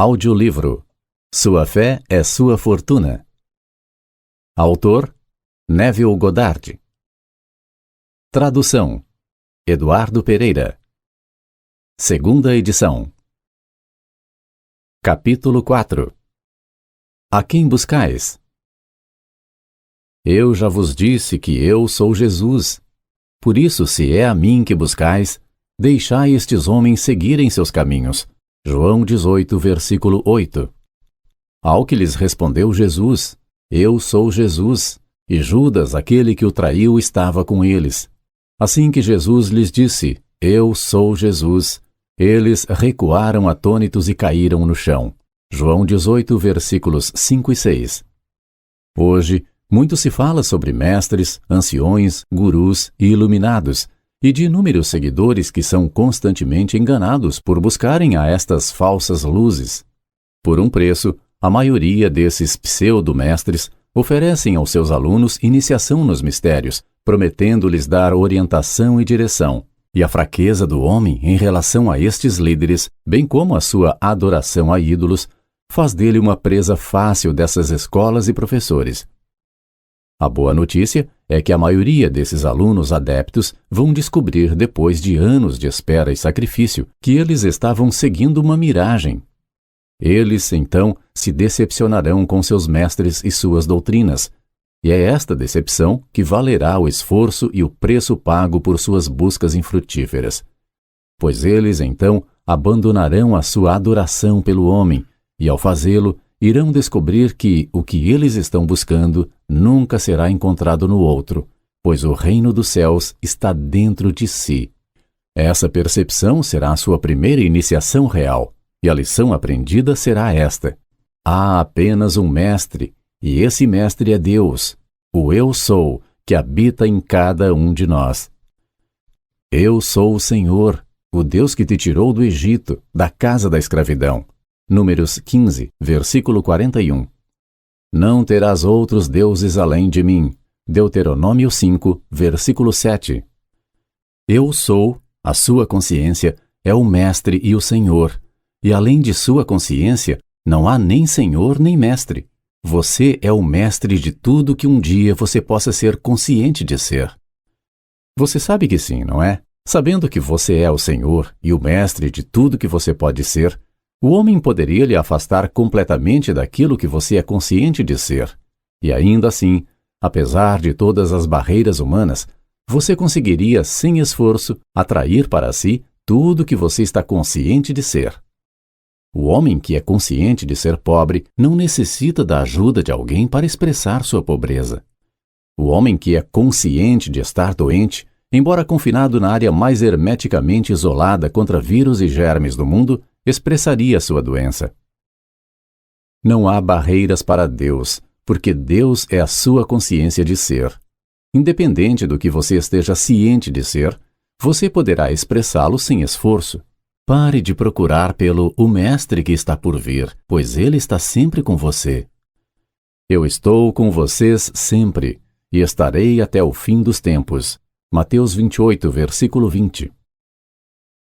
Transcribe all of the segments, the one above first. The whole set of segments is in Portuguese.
Audiolivro. Sua fé é sua fortuna. Autor: Neville Goddard. Tradução: Eduardo Pereira. Segunda edição. Capítulo 4. A quem buscais? Eu já vos disse que eu sou Jesus. Por isso, se é a mim que buscais, deixai estes homens seguirem seus caminhos. João 18, versículo 8. Ao que lhes respondeu Jesus: Eu sou Jesus. E Judas, aquele que o traiu, estava com eles. Assim que Jesus lhes disse: Eu sou Jesus, eles recuaram atônitos e caíram no chão. João 18, versículos 5 e 6. Hoje, muito se fala sobre mestres, anciões, gurus e iluminados, e de inúmeros seguidores que são constantemente enganados por buscarem a estas falsas luzes. Por um preço, a maioria desses pseudo-mestres oferecem aos seus alunos iniciação nos mistérios, prometendo-lhes dar orientação e direção. E a fraqueza do homem em relação a estes líderes, bem como a sua adoração a ídolos, faz dele uma presa fácil dessas escolas e professores. A boa notícia é que a maioria desses alunos adeptos vão descobrir, depois de anos de espera e sacrifício, que eles estavam seguindo uma miragem. Eles, então, se decepcionarão com seus mestres e suas doutrinas, e é esta decepção que valerá o esforço e o preço pago por suas buscas infrutíferas. Pois eles, então, abandonarão a sua adoração pelo homem, e ao fazê-lo, irão descobrir que o que eles estão buscando nunca será encontrado no outro, pois o reino dos céus está dentro de si. Essa percepção será a sua primeira iniciação real, e a lição aprendida será esta: há apenas um mestre, e esse mestre é Deus, o Eu Sou, que habita em cada um de nós. Eu sou o Senhor, o Deus que te tirou do Egito, da casa da escravidão. Números 15, versículo 41. Não terás outros deuses além de mim. Deuteronômio 5, versículo 7. Eu sou, a sua consciência, é o mestre e o Senhor. E além de sua consciência, não há nem Senhor nem mestre. Você é o mestre de tudo que um dia você possa ser consciente de ser. Você sabe que sim, não é? Sabendo que você é o Senhor e o mestre de tudo que você pode ser, o homem poderia lhe afastar completamente daquilo que você é consciente de ser. E ainda assim, apesar de todas as barreiras humanas, você conseguiria, sem esforço, atrair para si tudo que você está consciente de ser. O homem que é consciente de ser pobre não necessita da ajuda de alguém para expressar sua pobreza. O homem que é consciente de estar doente, embora confinado na área mais hermeticamente isolada contra vírus e germes do mundo, expressaria sua doença. Não há barreiras para Deus, porque Deus é a sua consciência de ser. Independente do que você esteja ciente de ser, você poderá expressá-lo sem esforço. Pare de procurar pelo o mestre que está por vir, pois ele está sempre com você. Eu estou com vocês sempre, e estarei até o fim dos tempos. Mateus 28, versículo 20.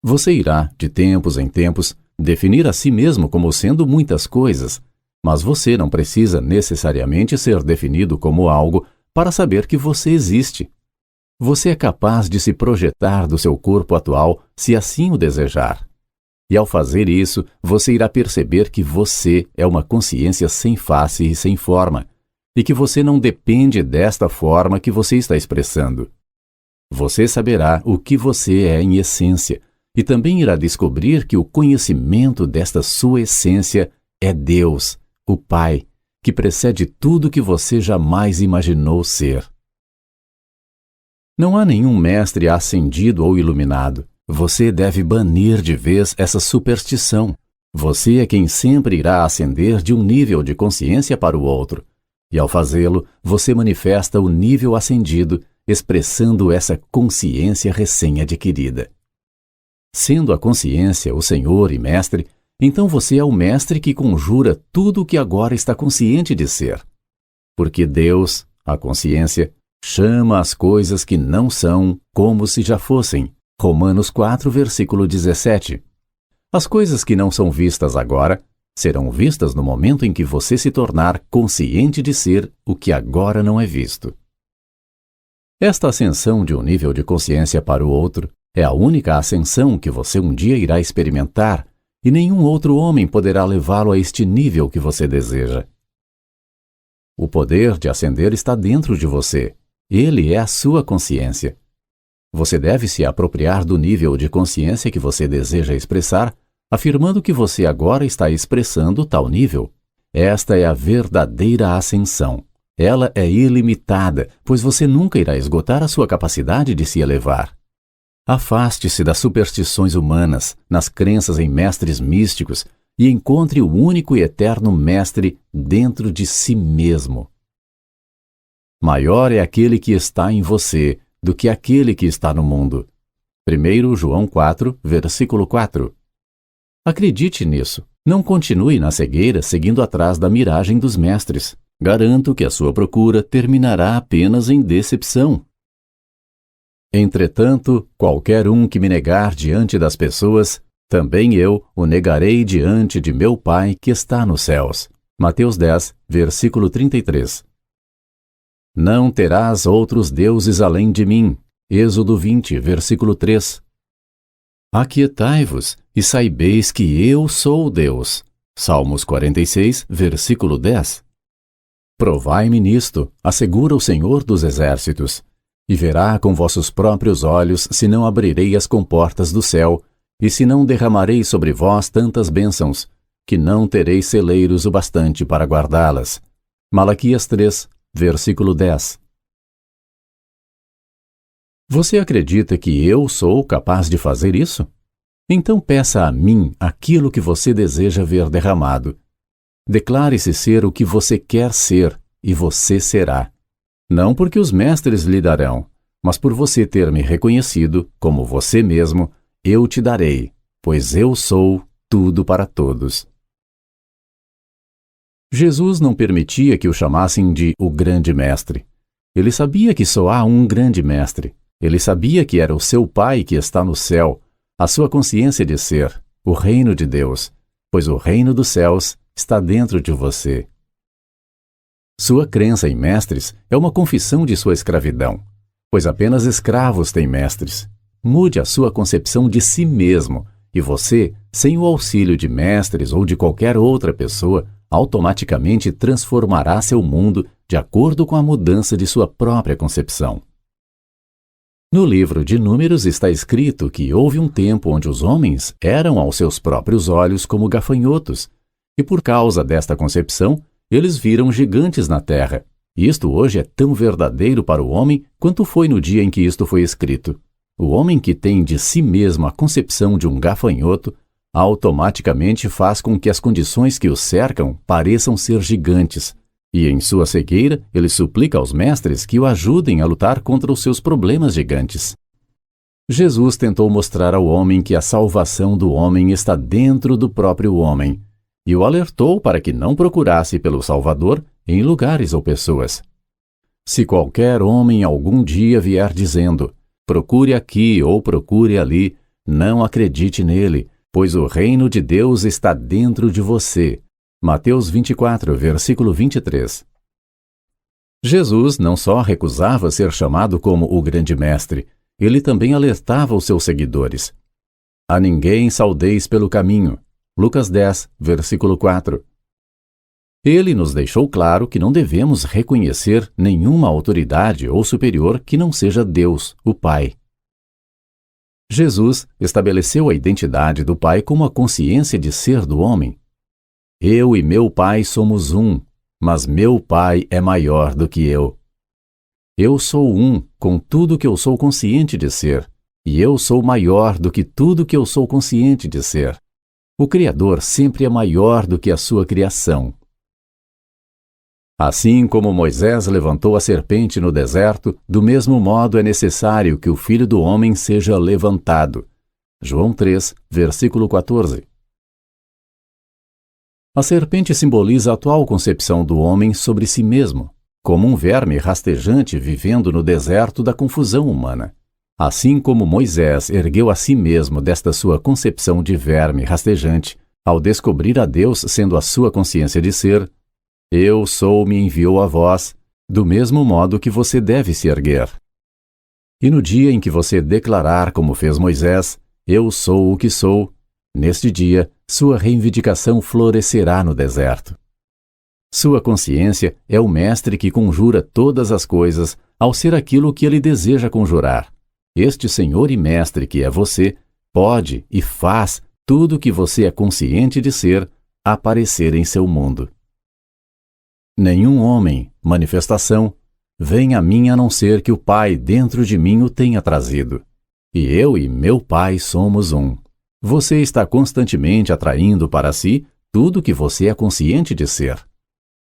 Você irá, de tempos em tempos, definir a si mesmo como sendo muitas coisas, mas você não precisa necessariamente ser definido como algo para saber que você existe. Você é capaz de se projetar do seu corpo atual se assim o desejar. E ao fazer isso, você irá perceber que você é uma consciência sem face e sem forma, e que você não depende desta forma que você está expressando. Você saberá o que você é em essência, e também irá descobrir que o conhecimento desta sua essência é Deus, o Pai, que precede tudo que você jamais imaginou ser. Não há nenhum mestre ascendido ou iluminado. Você deve banir de vez essa superstição. Você é quem sempre irá ascender de um nível de consciência para o outro. E ao fazê-lo, você manifesta o nível ascendido, expressando essa consciência recém-adquirida. Sendo a consciência o Senhor e Mestre, então você é o Mestre que conjura tudo o que agora está consciente de ser. Porque Deus, a consciência, chama as coisas que não são como se já fossem. Romanos 4, versículo 17. As coisas que não são vistas agora serão vistas no momento em que você se tornar consciente de ser o que agora não é visto. Esta ascensão de um nível de consciência para o outro é a única ascensão que você um dia irá experimentar, e nenhum outro homem poderá levá-lo a este nível que você deseja. O poder de ascender está dentro de você. Ele é a sua consciência. Você deve se apropriar do nível de consciência que você deseja expressar, afirmando que você agora está expressando tal nível. Esta é a verdadeira ascensão. Ela é ilimitada, pois você nunca irá esgotar a sua capacidade de se elevar. Afaste-se das superstições humanas, nas crenças em mestres místicos, e encontre o único e eterno mestre dentro de si mesmo. Maior é aquele que está em você do que aquele que está no mundo. 1 João 4, versículo 4. Acredite nisso. Não continue na cegueira seguindo atrás da miragem dos mestres. Garanto que a sua procura terminará apenas em decepção. Entretanto, qualquer um que me negar diante das pessoas, também eu o negarei diante de meu Pai que está nos céus. Mateus 10, versículo 33. Não terás outros deuses além de mim. Êxodo 20, versículo 3. Aquietai-vos e saibeis que eu sou Deus. Salmos 46, versículo 10. Provai-me nisto, assegura o Senhor dos Exércitos, e verá com vossos próprios olhos se não abrirei as comportas do céu, e se não derramarei sobre vós tantas bênçãos, que não tereis celeiros o bastante para guardá-las. Malaquias 3, versículo 10. Você acredita que eu sou capaz de fazer isso? Então peça a mim aquilo que você deseja ver derramado. Declare-se ser o que você quer ser, e você será. Não porque os mestres lhe darão, mas por você ter me reconhecido como você mesmo, eu te darei, pois eu sou tudo para todos. Jesus não permitia que o chamassem de o grande mestre. Ele sabia que só há um grande mestre. Ele sabia que era o seu Pai que está no céu, a sua consciência de ser, o reino de Deus, pois o reino dos céus está dentro de você. Sua crença em mestres é uma confissão de sua escravidão, pois apenas escravos têm mestres. Mude a sua concepção de si mesmo, e você, sem o auxílio de mestres ou de qualquer outra pessoa, automaticamente transformará seu mundo de acordo com a mudança de sua própria concepção. No livro de Números está escrito que houve um tempo onde os homens eram aos seus próprios olhos como gafanhotos, e por causa desta concepção, eles viram gigantes na terra. Isto hoje é tão verdadeiro para o homem quanto foi no dia em que isto foi escrito. O homem que tem de si mesmo a concepção de um gafanhoto, automaticamente faz com que as condições que o cercam pareçam ser gigantes, e em sua cegueira ele suplica aos mestres que o ajudem a lutar contra os seus problemas gigantes. Jesus tentou mostrar ao homem que a salvação do homem está dentro do próprio homem, e o alertou para que não procurasse pelo Salvador em lugares ou pessoas. Se qualquer homem algum dia vier dizendo, procure aqui ou procure ali, não acredite nele, pois o reino de Deus está dentro de você. Mateus 24, versículo 23. Jesus não só recusava ser chamado como o grande mestre, ele também alertava os seus seguidores. A ninguém saudeis pelo caminho. Lucas 10, versículo 4. Ele nos deixou claro que não devemos reconhecer nenhuma autoridade ou superior que não seja Deus, o Pai. Jesus estabeleceu a identidade do Pai como a consciência de ser do homem. Eu e meu Pai somos um, mas meu Pai é maior do que eu. Eu sou um com tudo que eu sou consciente de ser, e eu sou maior do que tudo que eu sou consciente de ser. O Criador sempre é maior do que a sua criação. Assim como Moisés levantou a serpente no deserto, do mesmo modo é necessário que o Filho do Homem seja levantado. João 3, versículo 14. A serpente simboliza a atual concepção do homem sobre si mesmo, como um verme rastejante vivendo no deserto da confusão humana. Assim como Moisés ergueu a si mesmo desta sua concepção de verme rastejante, ao descobrir a Deus sendo a sua consciência de ser, eu sou me enviou a vós, do mesmo modo que você deve se erguer. E no dia em que você declarar como fez Moisés, eu sou o que sou, neste dia sua reivindicação florescerá no deserto. Sua consciência é o mestre que conjura todas as coisas ao ser aquilo que ele deseja conjurar. Este Senhor e Mestre que é você, pode e faz tudo o que você é consciente de ser aparecer em seu mundo. Nenhum homem, manifestação, vem a mim a não ser que o Pai dentro de mim o tenha trazido. E eu e meu Pai somos um. Você está constantemente atraindo para si tudo o que você é consciente de ser.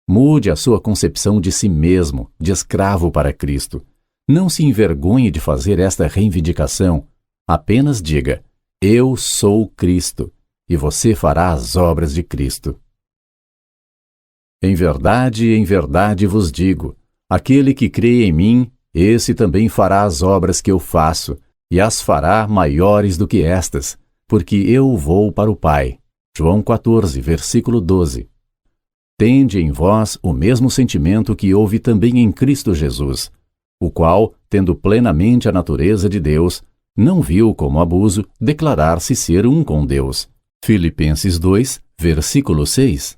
Mude a sua concepção de si mesmo, de escravo para Cristo. Não se envergonhe de fazer esta reivindicação. Apenas diga, eu sou Cristo, e você fará as obras de Cristo. Em verdade vos digo, aquele que crê em mim, esse também fará as obras que eu faço, e as fará maiores do que estas, porque eu vou para o Pai. João 14, versículo 12. Tende em vós o mesmo sentimento que houve também em Cristo Jesus, o qual, tendo plenamente a natureza de Deus, não viu como abuso declarar-se ser um com Deus. Filipenses 2, versículo 6.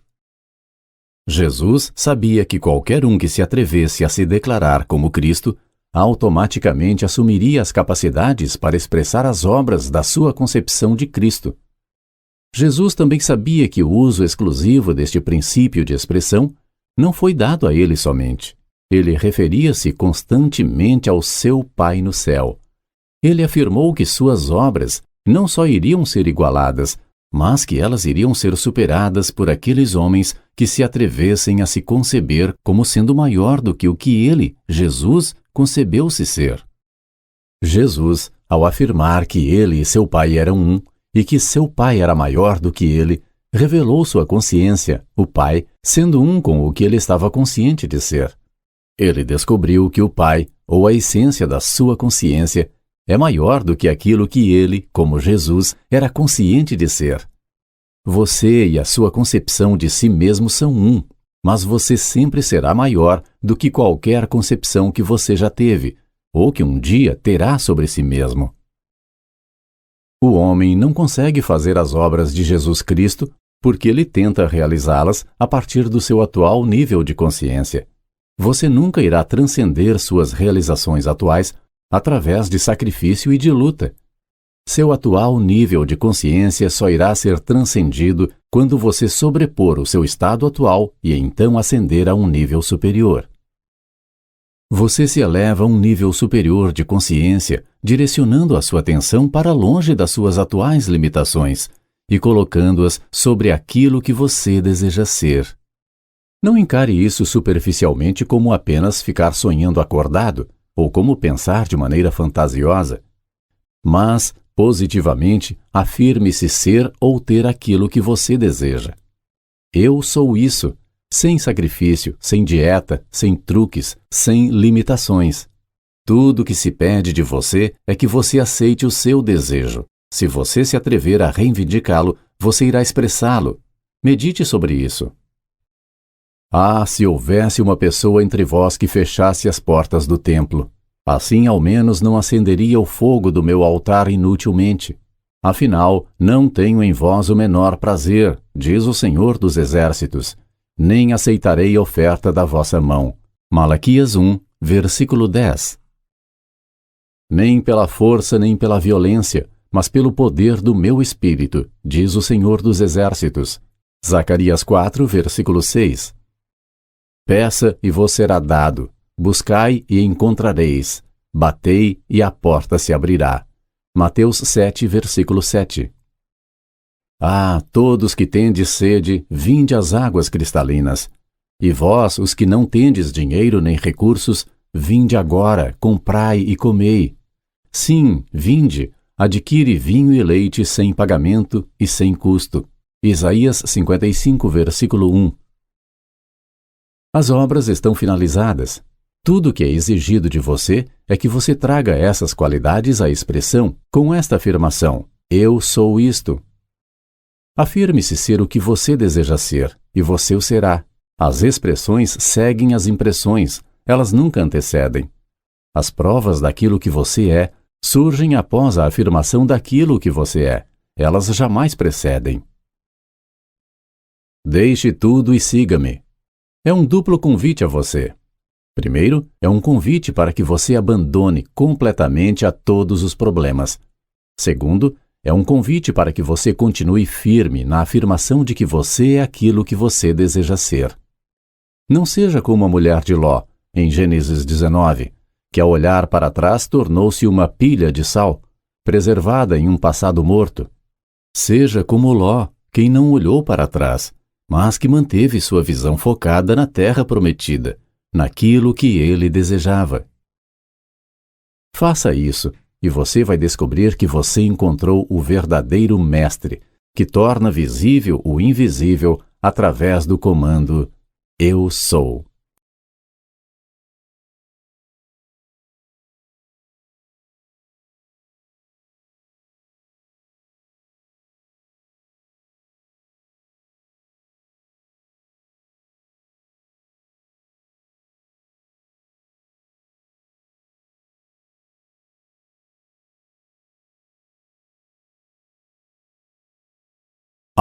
Jesus sabia que qualquer um que se atrevesse a se declarar como Cristo, automaticamente assumiria as capacidades para expressar as obras da sua concepção de Cristo. Jesus também sabia que o uso exclusivo deste princípio de expressão não foi dado a ele somente. Ele referia-se constantemente ao seu Pai no céu. Ele afirmou que suas obras não só iriam ser igualadas, mas que elas iriam ser superadas por aqueles homens que se atrevessem a se conceber como sendo maior do que o que ele, Jesus, concebeu-se ser. Jesus, ao afirmar que ele e seu Pai eram um, e que seu Pai era maior do que ele, revelou sua consciência, o Pai, sendo um com o que ele estava consciente de ser. Ele descobriu que o Pai, ou a essência da sua consciência, é maior do que aquilo que ele, como Jesus, era consciente de ser. Você e a sua concepção de si mesmo são um, mas você sempre será maior do que qualquer concepção que você já teve, ou que um dia terá sobre si mesmo. O homem não consegue fazer as obras de Jesus Cristo porque ele tenta realizá-las a partir do seu atual nível de consciência. Você nunca irá transcender suas realizações atuais através de sacrifício e de luta. Seu atual nível de consciência só irá ser transcendido quando você sobrepor o seu estado atual e então ascender a um nível superior. Você se eleva a um nível superior de consciência, direcionando a sua atenção para longe das suas atuais limitações e colocando-as sobre aquilo que você deseja ser. Não encare isso superficialmente como apenas ficar sonhando acordado ou como pensar de maneira fantasiosa, mas, positivamente, afirme-se ser ou ter aquilo que você deseja. Eu sou isso, sem sacrifício, sem dieta, sem truques, sem limitações. Tudo o que se pede de você é que você aceite o seu desejo. Se você se atrever a reivindicá-lo, você irá expressá-lo. Medite sobre isso. Ah, se houvesse uma pessoa entre vós que fechasse as portas do templo. Assim ao menos não acenderia o fogo do meu altar inutilmente. Afinal, não tenho em vós o menor prazer, diz o Senhor dos Exércitos, nem aceitarei oferta da vossa mão. Malaquias 1, versículo 10. Nem pela força nem pela violência, mas pelo poder do meu Espírito, diz o Senhor dos Exércitos. Zacarias 4, versículo 6. Peça e vos será dado, buscai e encontrareis, batei e a porta se abrirá. Mateus 7, versículo 7. Ah, todos que tendes sede, vinde às águas cristalinas. E vós, os que não tendes dinheiro nem recursos, vinde agora, comprai e comei. Sim, vinde, adquire vinho e leite sem pagamento e sem custo. Isaías 55, versículo 1. As obras estão finalizadas. Tudo o que é exigido de você é que você traga essas qualidades à expressão com esta afirmação: eu sou isto. Afirme-se ser o que você deseja ser, e você o será. As expressões seguem as impressões, elas nunca antecedem. As provas daquilo que você é surgem após a afirmação daquilo que você é. Elas jamais precedem. Deixe tudo e siga-me. É um duplo convite a você. Primeiro, é um convite para que você abandone completamente a todos os problemas. Segundo, é um convite para que você continue firme na afirmação de que você é aquilo que você deseja ser. Não seja como a mulher de Ló, em Gênesis 19, que ao olhar para trás tornou-se uma pilha de sal, preservada em um passado morto. Seja como Ló, quem não olhou para trás, mas que manteve sua visão focada na terra prometida, naquilo que ele desejava. Faça isso, e você vai descobrir que você encontrou o verdadeiro mestre, que torna visível o invisível através do comando Eu Sou.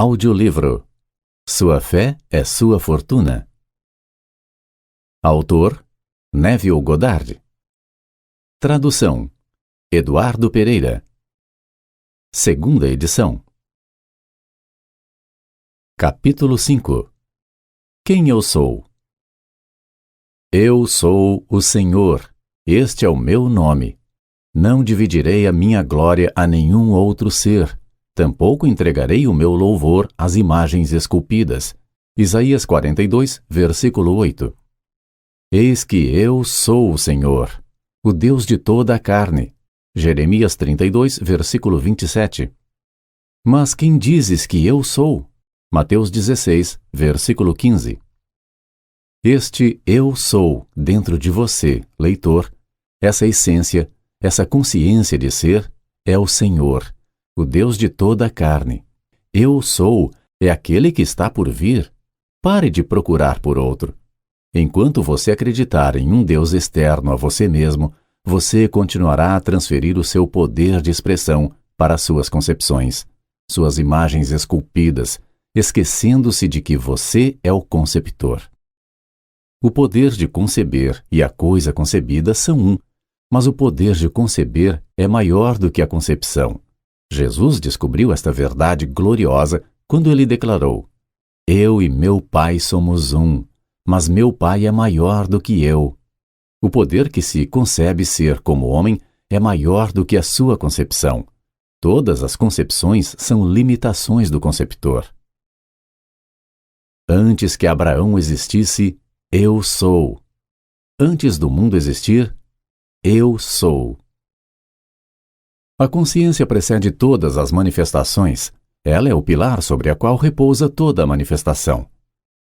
Audiolivro. Sua fé é sua fortuna. Autor: Neville Goddard. Tradução: Eduardo Pereira. Segunda edição. Capítulo 5. Quem eu sou? Eu sou o Senhor, este é o meu nome. Não dividirei a minha glória a nenhum outro ser, tampouco entregarei o meu louvor às imagens esculpidas. Isaías 42, versículo 8. Eis que eu sou o Senhor, o Deus de toda a carne. Jeremias 32, versículo 27. Mas quem dizes que eu sou? Mateus 16, versículo 15. Este eu sou dentro de você, leitor, essa essência, essa consciência de ser, é o Senhor, o Deus de toda a carne. Eu sou é aquele que está por vir. Pare de procurar por outro. Enquanto você acreditar em um Deus externo a você mesmo, você continuará a transferir o seu poder de expressão para suas concepções, suas imagens esculpidas, esquecendo-se de que você é o conceptor. O poder de conceber e a coisa concebida são um, mas o poder de conceber é maior do que a concepção. Jesus descobriu esta verdade gloriosa quando ele declarou: Eu e meu Pai somos um, mas meu Pai é maior do que eu. O poder que se concebe ser como homem é maior do que a sua concepção. Todas as concepções são limitações do conceptor. Antes que Abraão existisse, eu sou. Antes do mundo existir, eu sou. A consciência precede todas as manifestações. Ela é o pilar sobre a qual repousa toda a manifestação.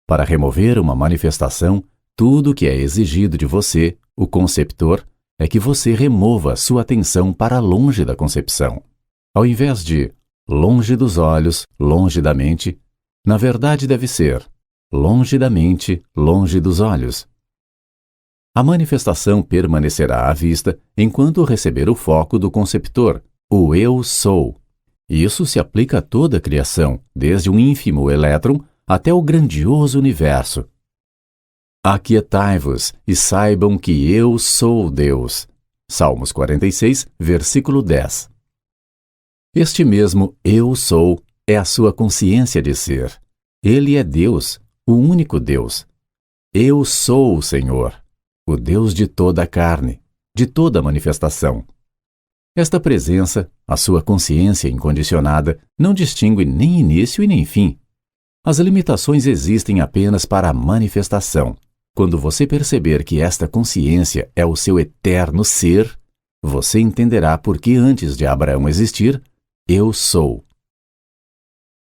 Para remover uma manifestação, tudo o que é exigido de você, o conceptor, é que você remova sua atenção para longe da concepção. Ao invés de longe dos olhos, longe da mente, na verdade deve ser longe da mente, longe dos olhos. A manifestação permanecerá à vista enquanto receber o foco do conceptor, o Eu Sou. Isso se aplica a toda a criação, desde um ínfimo elétron até o grandioso universo. Aquietai-vos e saibam que eu sou Deus. Salmos 46, versículo 10. Este mesmo Eu Sou é a sua consciência de ser. Ele é Deus, o único Deus. Eu sou o Senhor, o Deus de toda a carne, de toda a manifestação. Esta presença, a sua consciência incondicionada, não distingue nem início e nem fim. As limitações existem apenas para a manifestação. Quando você perceber que esta consciência é o seu eterno ser, você entenderá por que antes de Abraão existir, eu sou.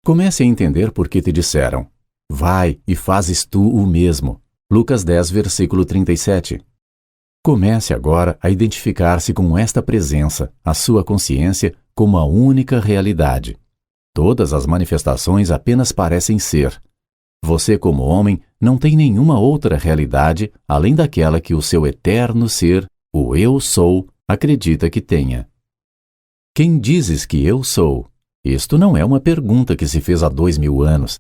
Comece a entender por que te disseram: vai e fazes tu o mesmo. Lucas 10, versículo 37. Comece agora a identificar-se com esta presença, a sua consciência, como a única realidade. Todas as manifestações apenas parecem ser. Você, como homem, não tem nenhuma outra realidade além daquela que o seu eterno ser, o Eu Sou, acredita que tenha. Quem dizes que eu sou? Isto não é uma pergunta que se fez há 2000 anos.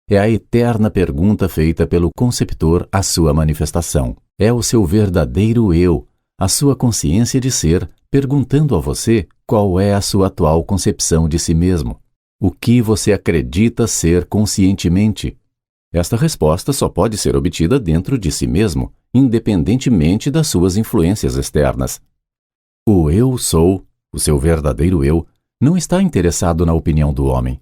É a eterna pergunta feita pelo conceptor à sua manifestação. É o seu verdadeiro eu, a sua consciência de ser, perguntando a você qual é a sua atual concepção de si mesmo. O que você acredita ser conscientemente? Esta resposta só pode ser obtida dentro de si mesmo, independentemente das suas influências externas. O eu sou, o seu verdadeiro eu, não está interessado na opinião do homem.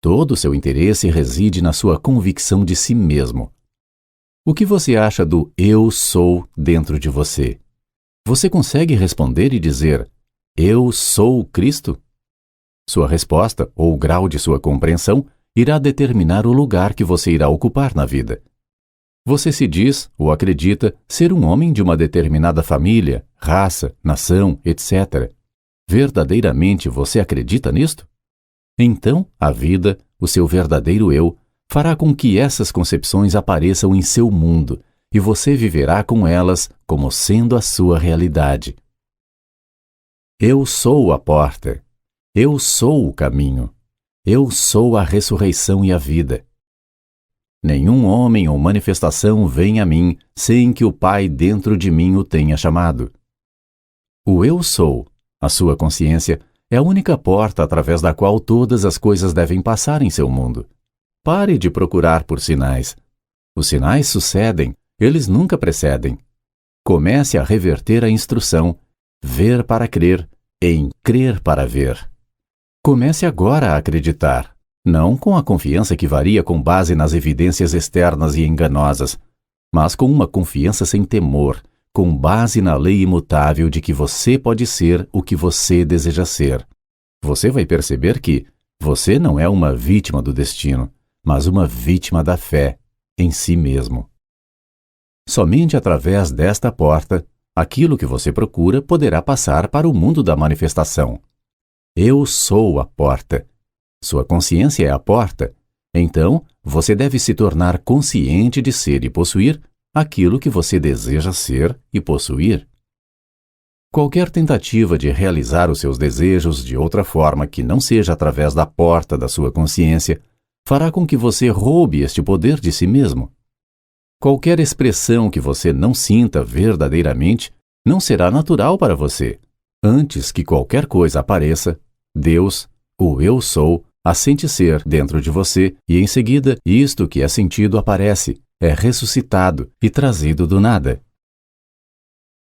Todo o seu interesse reside na sua convicção de si mesmo. O que você acha do eu sou dentro de você? Você consegue responder e dizer, eu sou Cristo? Sua resposta, ou o grau de sua compreensão, irá determinar o lugar que você irá ocupar na vida. Você se diz, ou acredita, ser um homem de uma determinada família, raça, nação, etc. Verdadeiramente você acredita nisto? Então, a vida, o seu verdadeiro eu, fará com que essas concepções apareçam em seu mundo e você viverá com elas como sendo a sua realidade. Eu sou a porta. Eu sou o caminho. Eu sou a ressurreição e a vida. Nenhum homem ou manifestação vem a mim sem que o Pai dentro de mim o tenha chamado. O eu sou, a sua consciência, é a única porta através da qual todas as coisas devem passar em seu mundo. Pare de procurar por sinais. Os sinais sucedem, eles nunca precedem. Comece a reverter a instrução, ver para crer, em crer para ver. Comece agora a acreditar, não com a confiança que varia com base nas evidências externas e enganosas, mas com uma confiança sem temor, com base na lei imutável de que você pode ser o que você deseja ser. Você vai perceber que você não é uma vítima do destino, mas uma vítima da fé em si mesmo. Somente através desta porta, aquilo que você procura poderá passar para o mundo da manifestação. Eu sou a porta. Sua consciência é a porta. Então, você deve se tornar consciente de ser e possuir aquilo que você deseja ser e possuir. Qualquer tentativa de realizar os seus desejos de outra forma que não seja através da porta da sua consciência fará com que você roube este poder de si mesmo. Qualquer expressão que você não sinta verdadeiramente não será natural para você. Antes que qualquer coisa apareça, Deus, o Eu Sou, a sente ser dentro de você e em seguida isto que é sentido aparece, é ressuscitado e trazido do nada.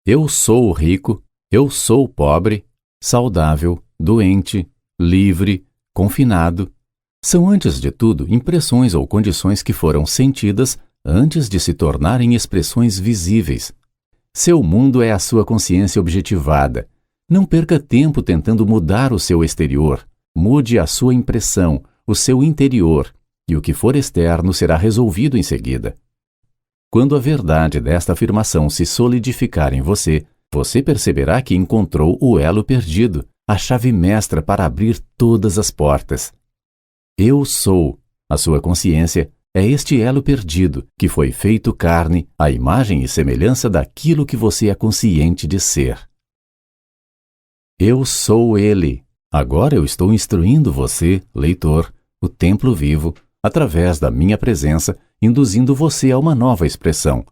Eu sou rico, eu sou pobre, saudável, doente, livre, confinado. São antes de tudo impressões ou condições que foram sentidas antes de se tornarem expressões visíveis. Seu mundo é a sua consciência objetivada. Não perca tempo tentando mudar o seu exterior. Mude a sua impressão, o seu interior, e o que for externo será resolvido em seguida. Quando a verdade desta afirmação se solidificar em você, você perceberá que encontrou o elo perdido, a chave mestra para abrir todas as portas. Eu sou, a sua consciência, é este elo perdido, que foi feito carne, à imagem e semelhança daquilo que você é consciente de ser. Eu sou ele. Agora eu estou instruindo você, leitor, o templo vivo, através da minha presença, induzindo você a uma nova expressão.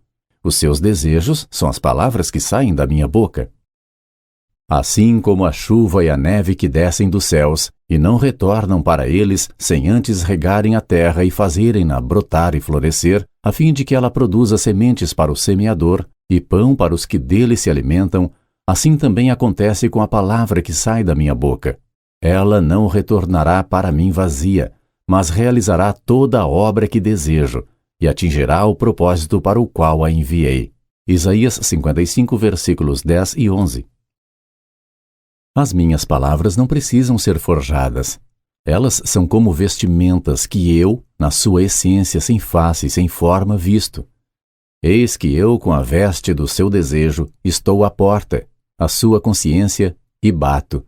Os seus desejos são as palavras que saem da minha boca. Assim como a chuva e a neve que descem dos céus e não retornam para eles sem antes regarem a terra e fazerem-na brotar e florescer, a fim de que ela produza sementes para o semeador e pão para os que dele se alimentam, assim também acontece com a palavra que sai da minha boca. Ela não retornará para mim vazia, mas realizará toda a obra que desejo e atingirá o propósito para o qual a enviei. Isaías 55, versículos 10 e 11. As minhas palavras não precisam ser forjadas. Elas são como vestimentas que eu, na sua essência sem face e sem forma, visto. Eis que eu, com a veste do seu desejo, estou à porta, a sua consciência, e bato.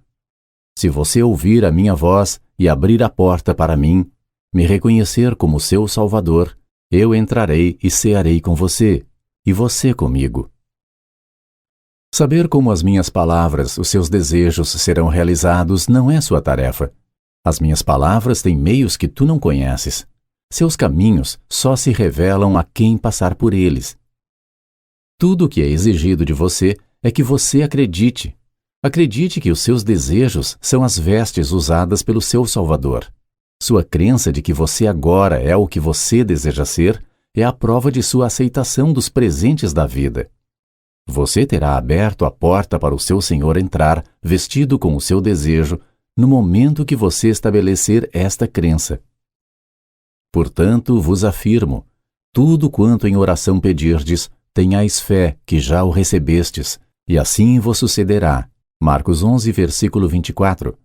Se você ouvir a minha voz e abrir a porta para mim, me reconhecer como seu Salvador, eu entrarei e cearei com você, e você comigo. Saber como as minhas palavras, os seus desejos serão realizados não é sua tarefa. As minhas palavras têm meios que tu não conheces. Seus caminhos só se revelam a quem passar por eles. Tudo o que é exigido de você é que você acredite. Acredite que os seus desejos são as vestes usadas pelo seu Salvador. Sua crença de que você agora é o que você deseja ser é a prova de sua aceitação dos presentes da vida. Você terá aberto a porta para o seu Senhor entrar, vestido com o seu desejo, no momento que você estabelecer esta crença. Portanto, vos afirmo, tudo quanto em oração pedirdes, tenhais fé que já o recebestes, e assim vos sucederá. Marcos 11, versículo 24.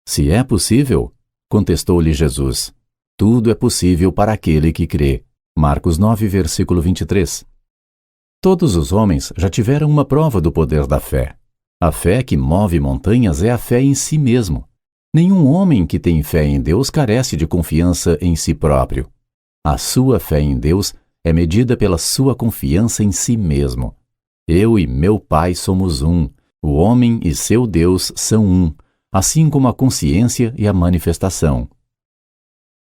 Se é possível, contestou-lhe Jesus, tudo é possível para aquele que crê. Marcos 9, versículo 23. Todos os homens já tiveram uma prova do poder da fé. A fé que move montanhas é a fé em si mesmo. Nenhum homem que tem fé em Deus carece de confiança em si próprio. A sua fé em Deus é medida pela sua confiança em si mesmo. Eu e meu Pai somos um. O homem e seu Deus são um, assim como a consciência e a manifestação.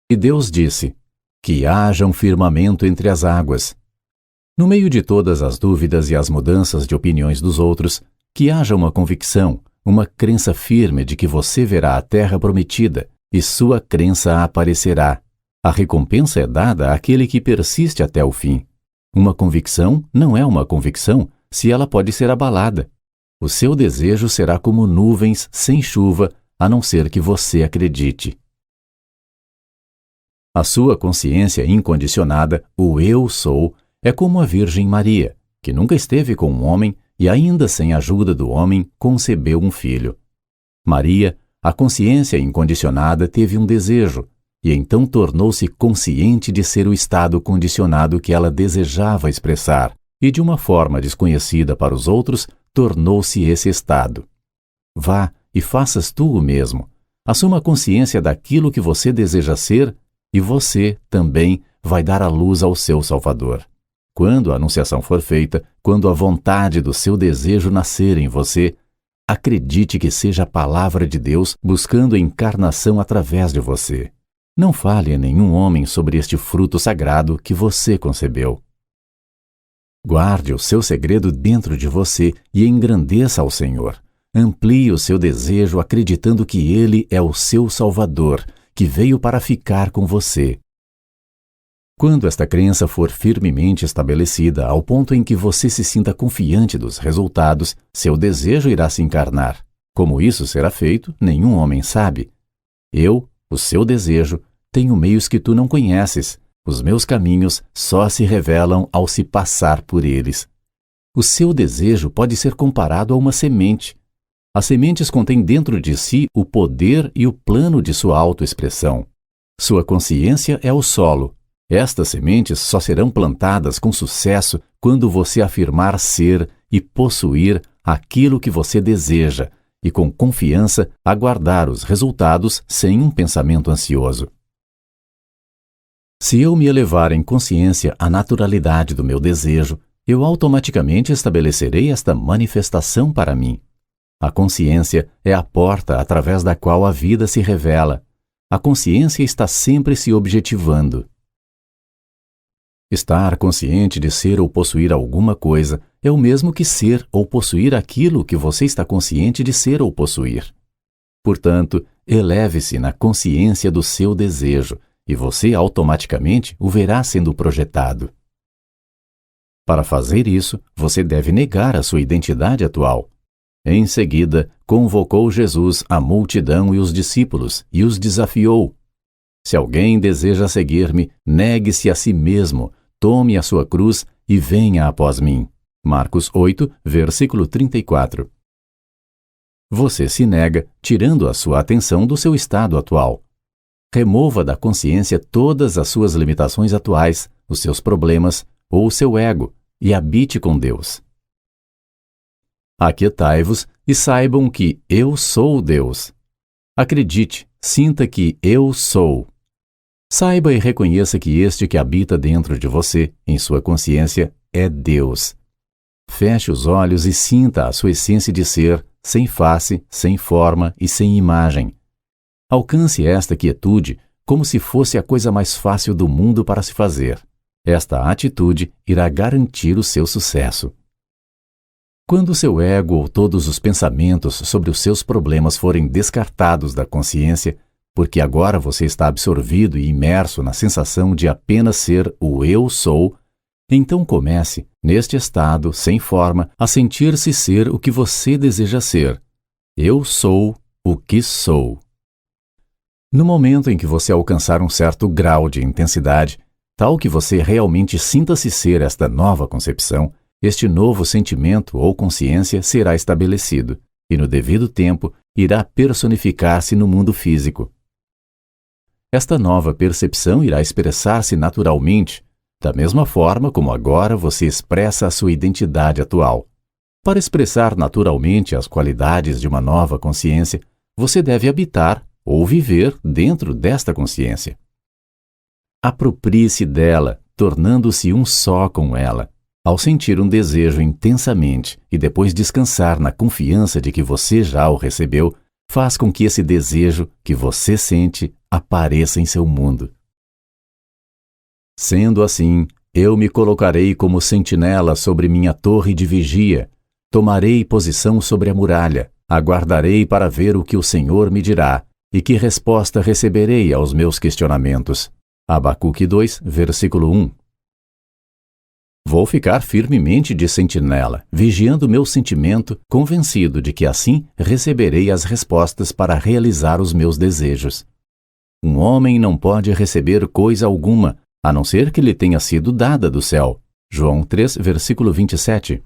E Deus disse, que haja um firmamento entre as águas. No meio de todas as dúvidas e as mudanças de opiniões dos outros, que haja uma convicção, uma crença firme de que você verá a terra prometida, e sua crença aparecerá. A recompensa é dada àquele que persiste até o fim. Uma convicção não é uma convicção se ela pode ser abalada. O seu desejo será como nuvens sem chuva, a não ser que você acredite. A sua consciência incondicionada, o eu sou, é como a Virgem Maria, que nunca esteve com um homem e ainda sem a ajuda do homem concebeu um filho. Maria, a consciência incondicionada, teve um desejo, e então tornou-se consciente de ser o estado condicionado que ela desejava expressar, e de uma forma desconhecida para os outros, tornou-se esse estado. Vá e faças tu o mesmo. Assuma a consciência daquilo que você deseja ser, e você, também, vai dar a luz ao seu Salvador. Quando a anunciação for feita, quando a vontade do seu desejo nascer em você, acredite que seja a palavra de Deus buscando encarnação através de você. Não fale a nenhum homem sobre este fruto sagrado que você concebeu. Guarde o seu segredo dentro de você e engrandeça ao Senhor. Amplie o seu desejo acreditando que Ele é o seu Salvador, que veio para ficar com você. Quando esta crença for firmemente estabelecida ao ponto em que você se sinta confiante dos resultados, seu desejo irá se encarnar. Como isso será feito, nenhum homem sabe. Eu, o seu desejo, tenho meios que tu não conheces. Os meus caminhos só se revelam ao se passar por eles. O seu desejo pode ser comparado a uma semente. As sementes contêm dentro de si o poder e o plano de sua autoexpressão. Sua consciência é o solo. Estas sementes só serão plantadas com sucesso quando você afirmar ser e possuir aquilo que você deseja e, com confiança, aguardar os resultados sem um pensamento ansioso. Se eu me elevar em consciência à naturalidade do meu desejo, eu automaticamente estabelecerei esta manifestação para mim. A consciência é a porta através da qual a vida se revela. A consciência está sempre se objetivando. Estar consciente de ser ou possuir alguma coisa é o mesmo que ser ou possuir aquilo que você está consciente de ser ou possuir. Portanto, eleve-se na consciência do seu desejo e você automaticamente o verá sendo projetado. Para fazer isso, você deve negar a sua identidade atual. Em seguida, convocou Jesus a multidão e os discípulos e os desafiou. Se alguém deseja seguir-me, negue-se a si mesmo, tome a sua cruz e venha após mim. Marcos 8, versículo 34. Você se nega, tirando a sua atenção do seu estado atual. Remova da consciência todas as suas limitações atuais, os seus problemas ou o seu ego, e habite com Deus. Aquietai-vos e saibam que eu sou Deus. Acredite, sinta que eu sou. Saiba e reconheça que este que habita dentro de você, em sua consciência, é Deus. Feche os olhos e sinta a sua essência de ser, sem face, sem forma e sem imagem. Alcance esta quietude como se fosse a coisa mais fácil do mundo para se fazer. Esta atitude irá garantir o seu sucesso. Quando seu ego ou todos os pensamentos sobre os seus problemas forem descartados da consciência, porque agora você está absorvido e imerso na sensação de apenas ser o eu sou, então comece, neste estado, sem forma, a sentir-se ser o que você deseja ser. Eu sou o que sou. No momento em que você alcançar um certo grau de intensidade, tal que você realmente sinta-se ser esta nova concepção, este novo sentimento ou consciência será estabelecido e, no devido tempo, irá personificar-se no mundo físico. Esta nova percepção irá expressar-se naturalmente, da mesma forma como agora você expressa a sua identidade atual. Para expressar naturalmente as qualidades de uma nova consciência, você deve habitar ou viver dentro desta consciência. Aproprie-se dela, tornando-se um só com ela. Ao sentir um desejo intensamente e depois descansar na confiança de que você já o recebeu, faz com que esse desejo que você sente apareça em seu mundo. Sendo assim, eu me colocarei como sentinela sobre minha torre de vigia, tomarei posição sobre a muralha, aguardarei para ver o que o Senhor me dirá e que resposta receberei aos meus questionamentos. Abacuque 2, versículo 1. Vou ficar firmemente de sentinela, vigiando meu sentimento, convencido de que assim receberei as respostas para realizar os meus desejos. Um homem não pode receber coisa alguma, a não ser que lhe tenha sido dada do céu. João 3, versículo 27.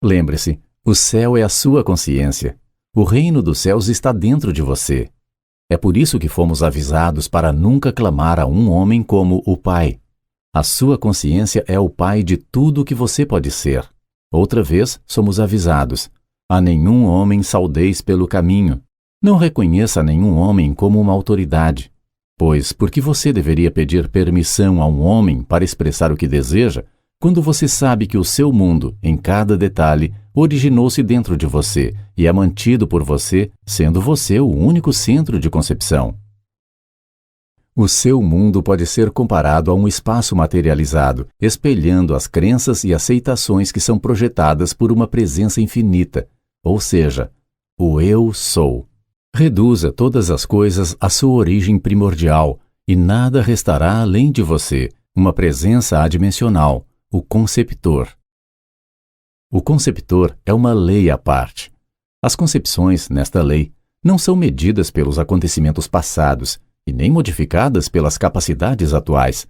Lembre-se, o céu é a sua consciência. O reino dos céus está dentro de você. É por isso que fomos avisados para nunca clamar a um homem como o Pai. A sua consciência é o Pai de tudo o que você pode ser. Outra vez, somos avisados. A nenhum homem saudeis pelo caminho. Não reconheça nenhum homem como uma autoridade. Pois, por que você deveria pedir permissão a um homem para expressar o que deseja, quando você sabe que o seu mundo, em cada detalhe, originou-se dentro de você e é mantido por você, sendo você o único centro de concepção? O seu mundo pode ser comparado a um espaço materializado, espelhando as crenças e aceitações que são projetadas por uma presença infinita, ou seja, o Eu Sou. Reduza todas as coisas à sua origem primordial e nada restará além de você, uma presença adimensional, o conceptor. O conceptor é uma lei à parte. As concepções, nesta lei, não são medidas pelos acontecimentos passados e nem modificadas pelas capacidades atuais,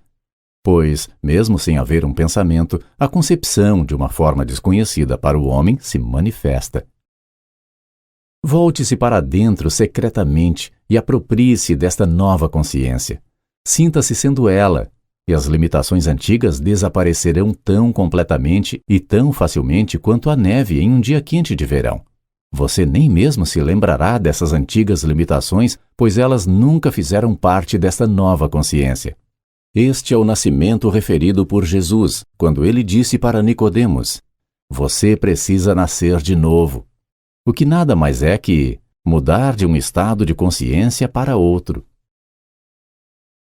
pois, mesmo sem haver um pensamento, a concepção, de uma forma desconhecida para o homem, se manifesta. Volte-se para dentro secretamente e aproprie-se desta nova consciência. Sinta-se sendo ela, e as limitações antigas desaparecerão tão completamente e tão facilmente quanto a neve em um dia quente de verão. Você nem mesmo se lembrará dessas antigas limitações, pois elas nunca fizeram parte desta nova consciência. Este é o nascimento referido por Jesus, quando ele disse para Nicodemos: você precisa nascer de novo. O que nada mais é que mudar de um estado de consciência para outro.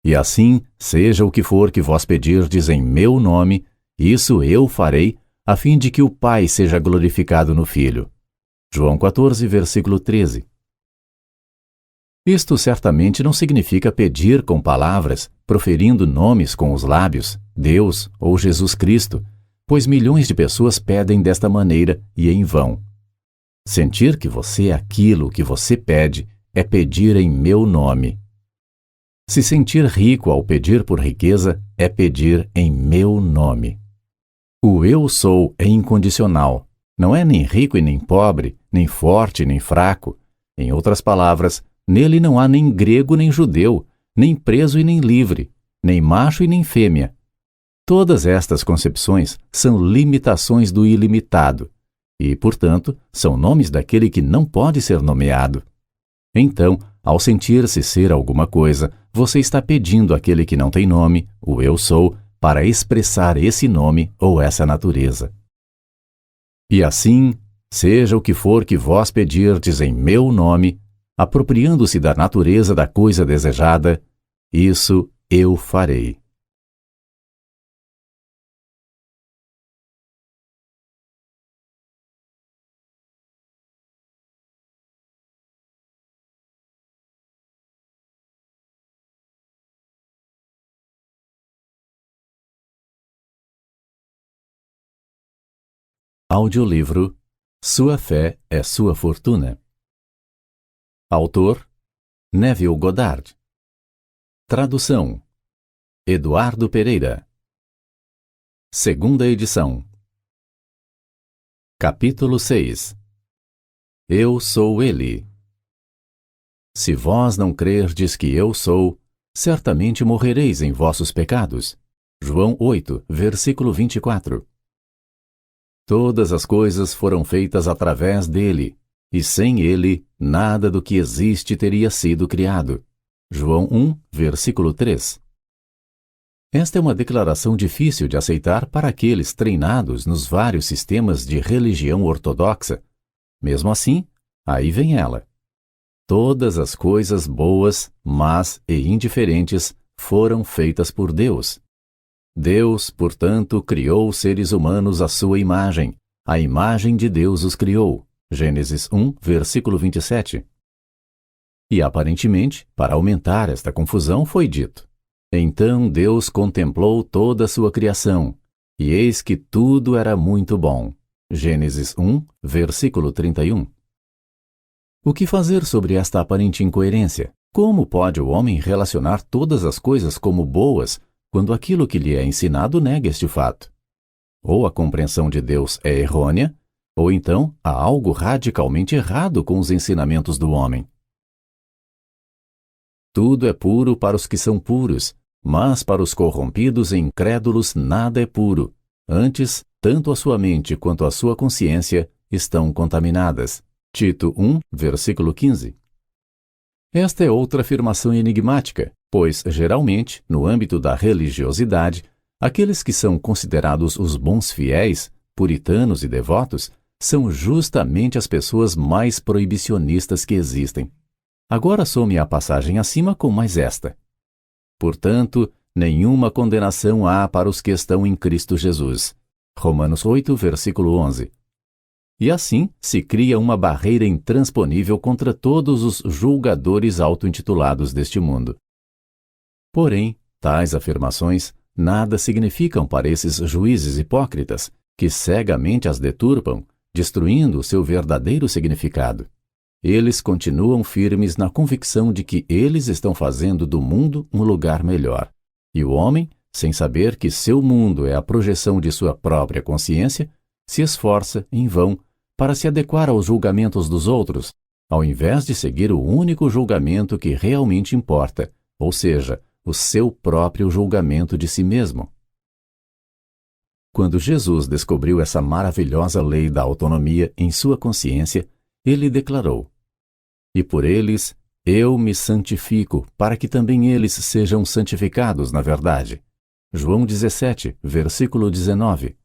E assim, seja o que for que vós pedirdes em meu nome, isso eu farei, a fim de que o Pai seja glorificado no Filho. João 14, versículo 13. Isto certamente não significa pedir com palavras, proferindo nomes com os lábios, Deus ou Jesus Cristo, pois milhões de pessoas pedem desta maneira e em vão. Sentir que você é aquilo que você pede é pedir em meu nome. Se sentir rico ao pedir por riqueza é pedir em meu nome. O eu sou é incondicional. Não é nem rico e nem pobre, nem forte nem fraco. Em outras palavras, nele não há nem grego nem judeu, nem preso e nem livre, nem macho e nem fêmea. Todas estas concepções são limitações do ilimitado e, portanto, são nomes daquele que não pode ser nomeado. Então, ao sentir-se ser alguma coisa, você está pedindo àquele que não tem nome, o Eu Sou, para expressar esse nome ou essa natureza. E assim, seja o que for que vós pedirdes em meu nome, apropriando-se da natureza da coisa desejada, isso eu farei. Audiolivro Sua Fé é Sua Fortuna. Autor Neville Goddard. Tradução Eduardo Pereira. Segunda edição. Capítulo 6. Eu sou Ele. Se vós não crerdes que eu sou, certamente morrereis em vossos pecados. João 8, versículo 24. Todas as coisas foram feitas através dele, e sem ele, nada do que existe teria sido criado. João 1, versículo 3. Esta é uma declaração difícil de aceitar para aqueles treinados nos vários sistemas de religião ortodoxa. Mesmo assim, aí vem ela. Todas as coisas boas, más e indiferentes foram feitas por Deus. Deus, portanto, criou os seres humanos à sua imagem. A imagem de Deus os criou. Gênesis 1, versículo 27. E aparentemente, para aumentar esta confusão, foi dito: então Deus contemplou toda a sua criação, e eis que tudo era muito bom. Gênesis 1, versículo 31. O que fazer sobre esta aparente incoerência? Como pode o homem relacionar todas as coisas como boas, quando aquilo que lhe é ensinado nega este fato? Ou a compreensão de Deus é errônea, ou então há algo radicalmente errado com os ensinamentos do homem. Tudo é puro para os que são puros, mas para os corrompidos e incrédulos nada é puro. Antes, tanto a sua mente quanto a sua consciência estão contaminadas. Tito 1, versículo 15. Esta é outra afirmação enigmática, pois, geralmente, no âmbito da religiosidade, aqueles que são considerados os bons fiéis, puritanos e devotos, são justamente as pessoas mais proibicionistas que existem. Agora some a passagem acima com mais esta. Portanto, nenhuma condenação há para os que estão em Cristo Jesus. Romanos 8, versículo 11. E assim se cria uma barreira intransponível contra todos os julgadores auto-intitulados deste mundo. Porém, tais afirmações nada significam para esses juízes hipócritas, que cegamente as deturpam, destruindo o seu verdadeiro significado. Eles continuam firmes na convicção de que eles estão fazendo do mundo um lugar melhor. E o homem, sem saber que seu mundo é a projeção de sua própria consciência, se esforça, em vão, para se adequar aos julgamentos dos outros, ao invés de seguir o único julgamento que realmente importa, ou seja, o seu próprio julgamento de si mesmo. Quando Jesus descobriu essa maravilhosa lei da autonomia em sua consciência, ele declarou: e por eles eu me santifico, para que também eles sejam santificados na verdade. João 17, versículo 19.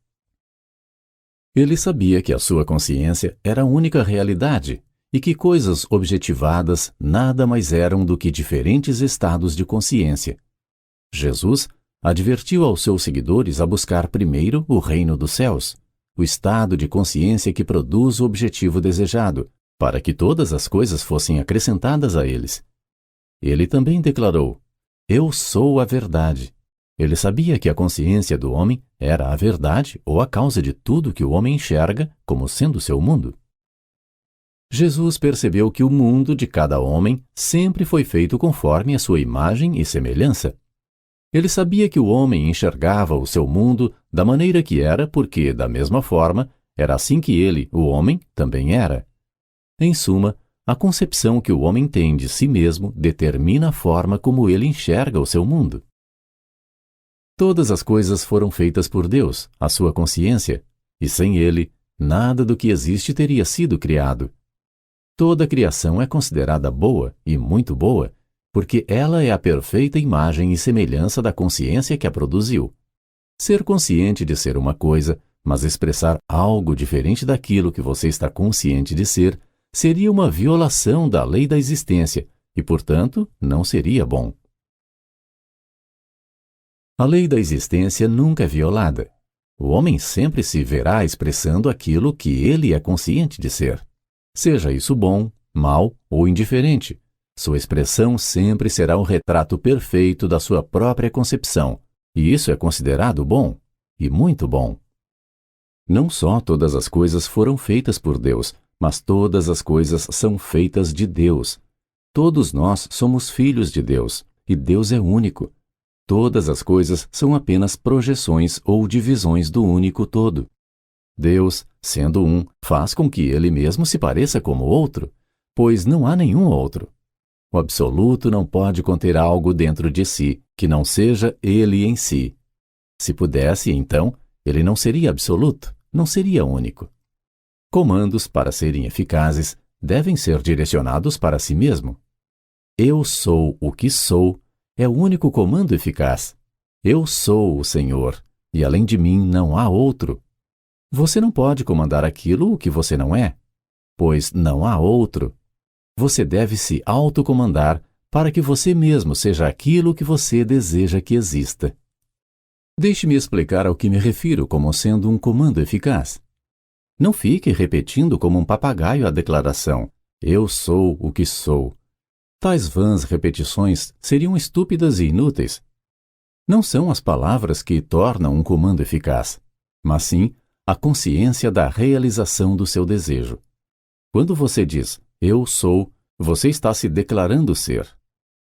Ele sabia que a sua consciência era a única realidade e que coisas objetivadas nada mais eram do que diferentes estados de consciência. Jesus advertiu aos seus seguidores a buscar primeiro o reino dos céus, o estado de consciência que produz o objetivo desejado, para que todas as coisas fossem acrescentadas a eles. Ele também declarou: eu sou a verdade. Ele sabia que a consciência do homem era a verdade ou a causa de tudo que o homem enxerga como sendo seu mundo. Jesus percebeu que o mundo de cada homem sempre foi feito conforme a sua imagem e semelhança. Ele sabia que o homem enxergava o seu mundo da maneira que era porque, da mesma forma, era assim que ele, o homem, também era. Em suma, a concepção que o homem tem de si mesmo determina a forma como ele enxerga o seu mundo. Todas as coisas foram feitas por Deus, a sua consciência, e sem ele, nada do que existe teria sido criado. Toda a criação é considerada boa e muito boa, porque ela é a perfeita imagem e semelhança da consciência que a produziu. Ser consciente de ser uma coisa, mas expressar algo diferente daquilo que você está consciente de ser, seria uma violação da lei da existência e, portanto, não seria bom. A lei da existência nunca é violada. O homem sempre se verá expressando aquilo que ele é consciente de ser. Seja isso bom, mal ou indiferente, sua expressão sempre será um retrato perfeito da sua própria concepção, e isso é considerado bom, e muito bom. Não só todas as coisas foram feitas por Deus, mas todas as coisas são feitas de Deus. Todos nós somos filhos de Deus, e Deus é único. Todas as coisas são apenas projeções ou divisões do único todo. Deus, sendo um, faz com que ele mesmo se pareça como outro, pois não há nenhum outro. O absoluto não pode conter algo dentro de si que não seja ele em si. Se pudesse, então, ele não seria absoluto, não seria único. Comandos, para serem eficazes, devem ser direcionados para si mesmo. Eu sou o que sou é o único comando eficaz. Eu sou o Senhor, e além de mim não há outro. Você não pode comandar aquilo o que você não é, pois não há outro. Você deve se autocomandar para que você mesmo seja aquilo que você deseja que exista. Deixe-me explicar ao que me refiro como sendo um comando eficaz. Não fique repetindo como um papagaio a declaração: eu sou o que sou. Tais vãs repetições seriam estúpidas e inúteis. Não são as palavras que tornam um comando eficaz, mas sim a consciência da realização do seu desejo. Quando você diz eu sou, você está se declarando ser.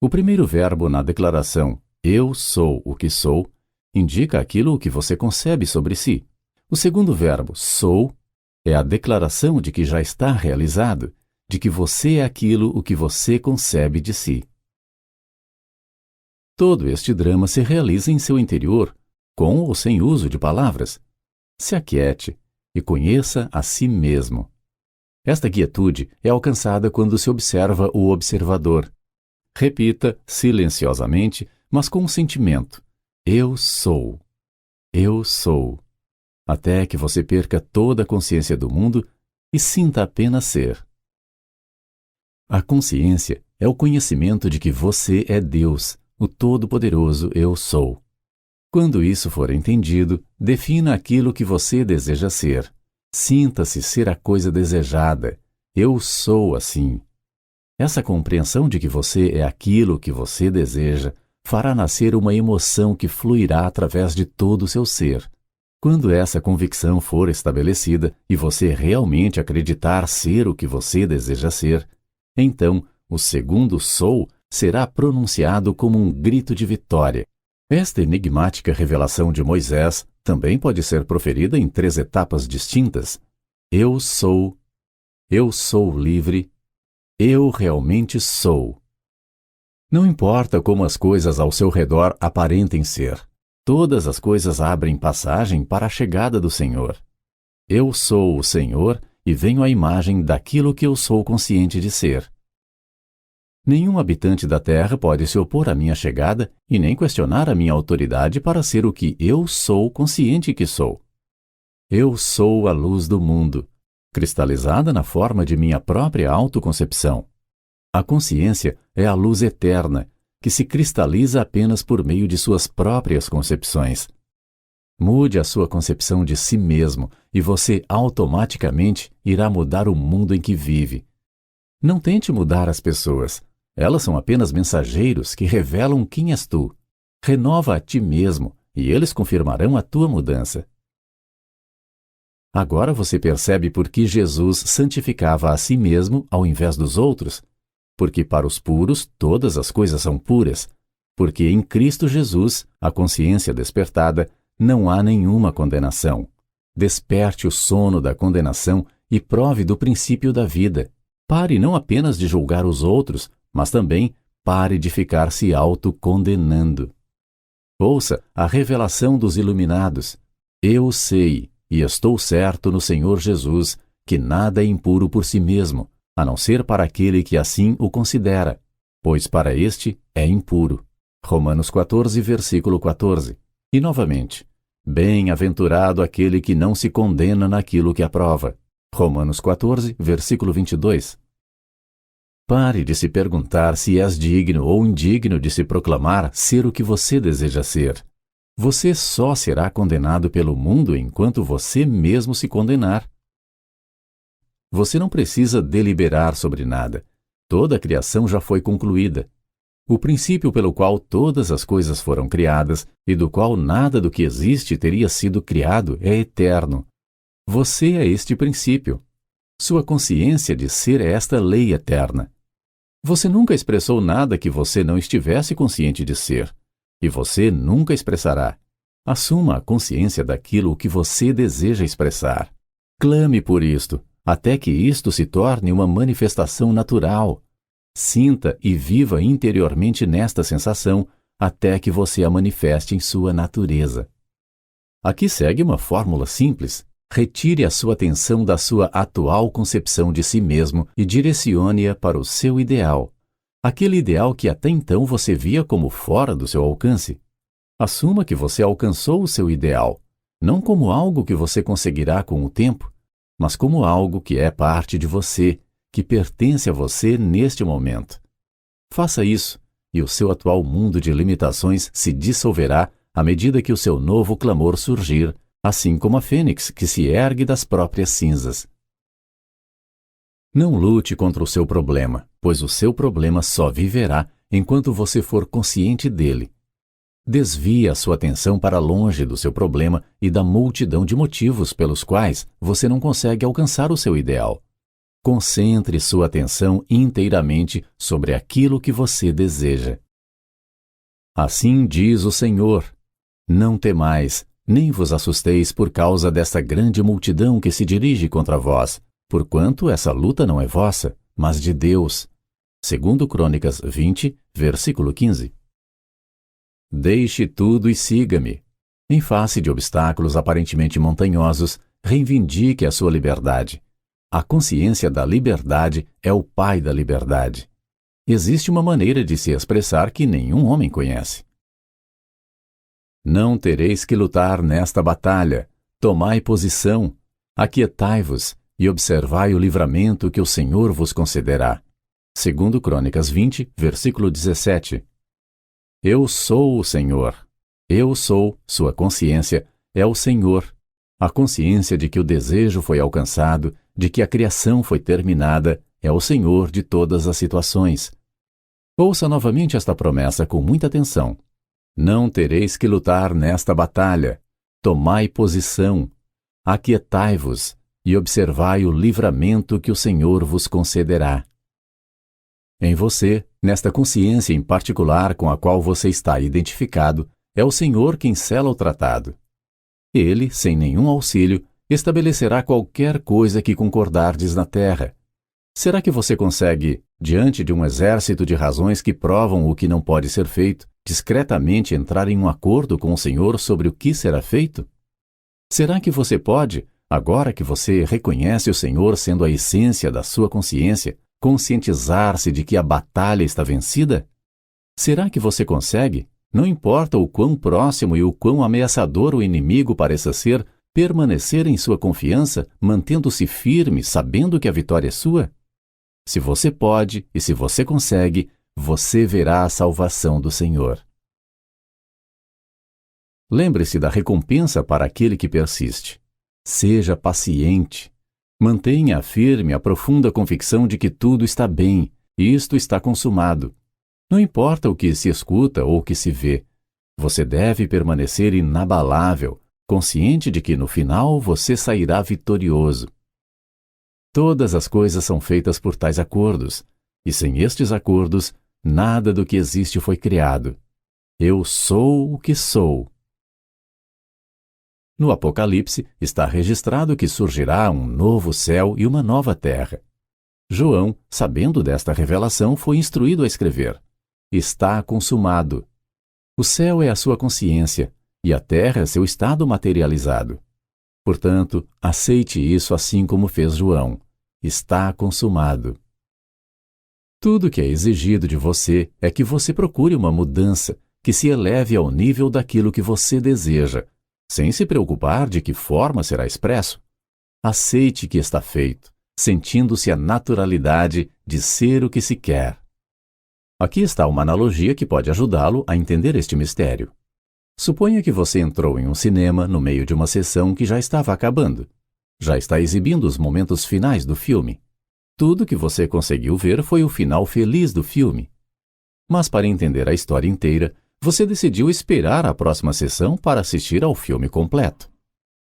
O primeiro verbo na declaração eu sou o que sou indica aquilo que você concebe sobre si. O segundo verbo sou é a declaração de que já está realizado, de que você é aquilo o que você concebe de si. Todo este drama se realiza em seu interior, com ou sem uso de palavras. Se aquiete e conheça a si mesmo. Esta quietude é alcançada quando se observa o observador. Repita silenciosamente, mas com um sentimento: eu sou, até que você perca toda a consciência do mundo e sinta apenas ser. A consciência é o conhecimento de que você é Deus, o Todo-Poderoso Eu Sou. Quando isso for entendido, defina aquilo que você deseja ser. Sinta-se ser a coisa desejada. Eu sou assim. Essa compreensão de que você é aquilo que você deseja fará nascer uma emoção que fluirá através de todo o seu ser. Quando essa convicção for estabelecida e você realmente acreditar ser o que você deseja ser, então o segundo sou será pronunciado como um grito de vitória. Esta enigmática revelação de Moisés também pode ser proferida em 3 etapas distintas. Eu sou livre, eu realmente sou. Não importa como as coisas ao seu redor aparentem ser, todas as coisas abrem passagem para a chegada do Senhor. Eu sou o Senhor e venho à imagem daquilo que eu sou consciente de ser. Nenhum habitante da terra pode se opor à minha chegada e nem questionar a minha autoridade para ser o que eu sou consciente que sou. Eu sou a luz do mundo, cristalizada na forma de minha própria autoconcepção. A consciência é a luz eterna, que se cristaliza apenas por meio de suas próprias concepções. Mude a sua concepção de si mesmo e você automaticamente irá mudar o mundo em que vive. Não tente mudar as pessoas. Elas são apenas mensageiros que revelam quem és tu. Renova a ti mesmo e eles confirmarão a tua mudança. Agora você percebe por que Jesus santificava a si mesmo ao invés dos outros? Porque para os puros todas as coisas são puras. Porque em Cristo Jesus, a consciência despertada, não há nenhuma condenação. Desperte o sono da condenação e prove do princípio da vida. Pare não apenas de julgar os outros, mas também pare de ficar se autocondenando. Ouça a revelação dos iluminados. Eu sei, e estou certo no Senhor Jesus, que nada é impuro por si mesmo, a não ser para aquele que assim o considera, pois para este é impuro. Romanos 14, versículo 14. E novamente, bem-aventurado aquele que não se condena naquilo que aprova. Romanos 14, versículo 22. Pare de se perguntar se és digno ou indigno de se proclamar ser o que você deseja ser. Você só será condenado pelo mundo enquanto você mesmo se condenar. Você não precisa deliberar sobre nada. Toda a criação já foi concluída. O princípio pelo qual todas as coisas foram criadas e do qual nada do que existe teria sido criado é eterno. Você é este princípio. Sua consciência de ser é esta lei eterna. Você nunca expressou nada que você não estivesse consciente de ser. E você nunca expressará. Assuma a consciência daquilo que você deseja expressar. Clame por isto, até que isto se torne uma manifestação natural. Sinta e viva interiormente nesta sensação, até que você a manifeste em sua natureza. Aqui segue uma fórmula simples. Retire a sua atenção da sua atual concepção de si mesmo e direcione-a para o seu ideal. Aquele ideal que até então você via como fora do seu alcance. Assuma que você alcançou o seu ideal, não como algo que você conseguirá com o tempo, mas como algo que é parte de você, que pertence a você neste momento. Faça isso, e o seu atual mundo de limitações se dissolverá à medida que o seu novo clamor surgir, assim como a fênix que se ergue das próprias cinzas. Não lute contra o seu problema, pois o seu problema só viverá enquanto você for consciente dele. Desvie a sua atenção para longe do seu problema e da multidão de motivos pelos quais você não consegue alcançar o seu ideal. Concentre sua atenção inteiramente sobre aquilo que você deseja. Assim diz o Senhor: não temais, nem vos assusteis por causa desta grande multidão que se dirige contra vós, porquanto essa luta não é vossa, mas de Deus. Segundo Crônicas 20, versículo 15. Deixe tudo e siga-me. Em face de obstáculos aparentemente montanhosos, reivindique a sua liberdade. A consciência da liberdade é o pai da liberdade. Existe uma maneira de se expressar que nenhum homem conhece. Não tereis que lutar nesta batalha. Tomai posição, aquietai-vos e observai o livramento que o Senhor vos concederá. Segundo Crônicas 20, versículo 17. Eu sou o Senhor. Eu sou, sua consciência, é o Senhor. A consciência de que o desejo foi alcançado, de que a criação foi terminada, é o Senhor de todas as situações. Ouça novamente esta promessa com muita atenção. Não tereis que lutar nesta batalha. Tomai posição, aquietai-vos e observai o livramento que o Senhor vos concederá. Em você, nesta consciência em particular com a qual você está identificado, é o Senhor quem sela o tratado. Ele, sem nenhum auxílio, estabelecerá qualquer coisa que concordardes na terra. Será que você consegue, diante de um exército de razões que provam o que não pode ser feito, discretamente entrar em um acordo com o Senhor sobre o que será feito? Será que você pode, agora que você reconhece o Senhor sendo a essência da sua consciência, conscientizar-se de que a batalha está vencida? Será que você consegue, não importa o quão próximo e o quão ameaçador o inimigo pareça ser, permanecer em sua confiança, mantendo-se firme, sabendo que a vitória é sua? Se você pode e se você consegue, você verá a salvação do Senhor. Lembre-se da recompensa para aquele que persiste. Seja paciente. Mantenha firme a profunda convicção de que tudo está bem, e isto está consumado. Não importa o que se escuta ou o que se vê. Você deve permanecer inabalável, consciente de que no final você sairá vitorioso. Todas as coisas são feitas por tais acordos, e sem estes acordos, nada do que existe foi criado. Eu sou o que sou. No Apocalipse está registrado que surgirá um novo céu e uma nova terra. João, sabendo desta revelação, foi instruído a escrever: está consumado. O céu é a sua consciência, e a terra é seu estado materializado. Portanto, aceite isso assim como fez João. Está consumado. Tudo que é exigido de você é que você procure uma mudança que se eleve ao nível daquilo que você deseja, sem se preocupar de que forma será expresso. Aceite que está feito, sentindo-se a naturalidade de ser o que se quer. Aqui está uma analogia que pode ajudá-lo a entender este mistério. Suponha que você entrou em um cinema no meio de uma sessão que já estava acabando. Já está exibindo os momentos finais do filme. Tudo que você conseguiu ver foi o final feliz do filme. Mas para entender a história inteira, você decidiu esperar a próxima sessão para assistir ao filme completo.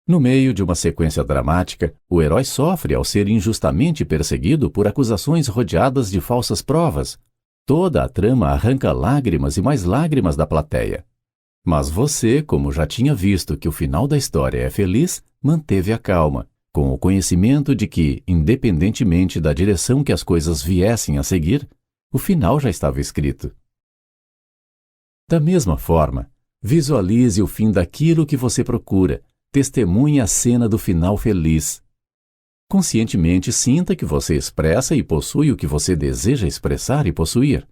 No meio de uma sequência dramática, o herói sofre ao ser injustamente perseguido por acusações rodeadas de falsas provas. Toda a trama arranca lágrimas e mais lágrimas da plateia. Mas você, como já tinha visto que o final da história é feliz, manteve a calma, com o conhecimento de que, independentemente da direção que as coisas viessem a seguir, o final já estava escrito. Da mesma forma, visualize o fim daquilo que você procura, testemunhe a cena do final feliz. Conscientemente sinta que você expressa e possui o que você deseja expressar e possuir.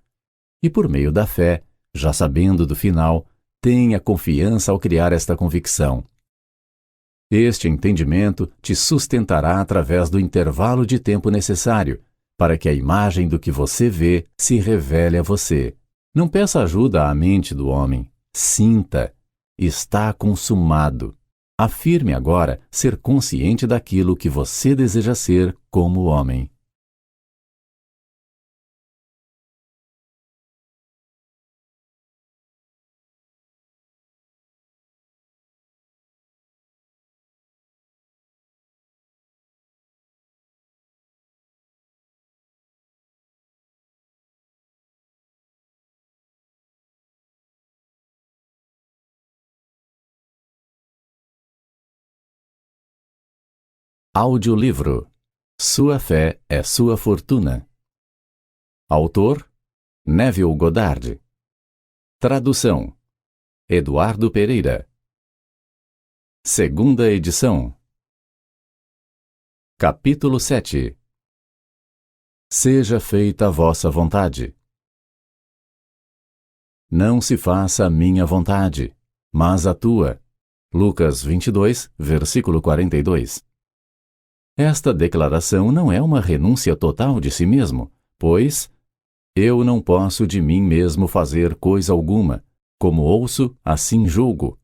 E por meio da fé, já sabendo do final, tenha confiança ao criar esta convicção. Este entendimento te sustentará através do intervalo de tempo necessário para que a imagem do que você vê se revele a você. Não peça ajuda à mente do homem. Sinta. Está consumado. Afirme agora ser consciente daquilo que você deseja ser como homem. Audiolivro. Sua fé é sua fortuna. Autor: Neville Goddard. Tradução: Eduardo Pereira. Segunda edição. Capítulo 7. Seja feita a vossa vontade. Não se faça a minha vontade, mas a tua. Lucas 22, versículo 42. Esta declaração não é uma renúncia total de si mesmo, pois eu não posso de mim mesmo fazer coisa alguma. Como ouço, assim julgo.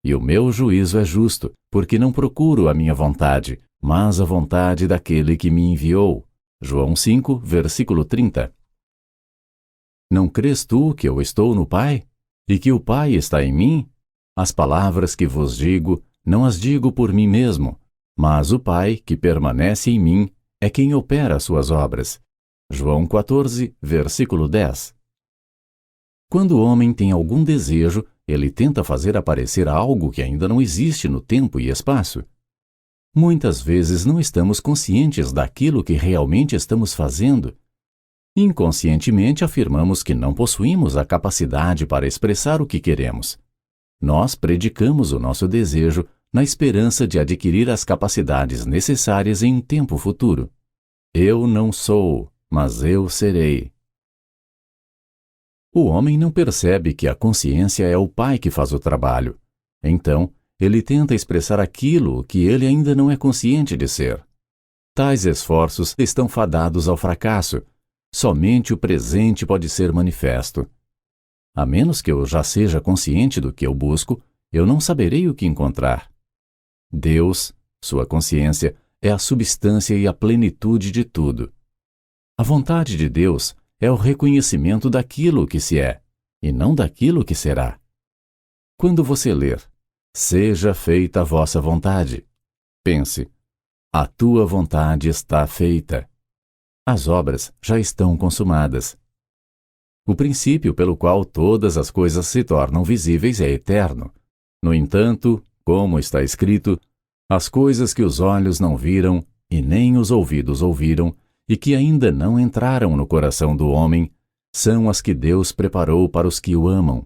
E o meu juízo é justo, porque não procuro a minha vontade, mas a vontade daquele que me enviou. João 5, versículo 30. Não crês tu que eu estou no Pai, e que o Pai está em mim? As palavras que vos digo, não as digo por mim mesmo, mas o Pai, que permanece em mim, é quem opera as suas obras. João 14, versículo 10. Quando o homem tem algum desejo, ele tenta fazer aparecer algo que ainda não existe no tempo e espaço. Muitas vezes não estamos conscientes daquilo que realmente estamos fazendo. Inconscientemente afirmamos que não possuímos a capacidade para expressar o que queremos. Nós predicamos o nosso desejo na esperança de adquirir as capacidades necessárias em um tempo futuro. Eu não sou, mas eu serei. O homem não percebe que a consciência é o pai que faz o trabalho. Então, ele tenta expressar aquilo que ele ainda não é consciente de ser. Tais esforços estão fadados ao fracasso. Somente o presente pode ser manifesto. A menos que eu já seja consciente do que eu busco, eu não saberei o que encontrar. Deus, sua consciência, é a substância e a plenitude de tudo. A vontade de Deus é o reconhecimento daquilo que se é, e não daquilo que será. Quando você ler, seja feita a vossa vontade, pense, a tua vontade está feita. As obras já estão consumadas. O princípio pelo qual todas as coisas se tornam visíveis é eterno. No entanto, como está escrito, as coisas que os olhos não viram e nem os ouvidos ouviram e que ainda não entraram no coração do homem, são as que Deus preparou para os que o amam.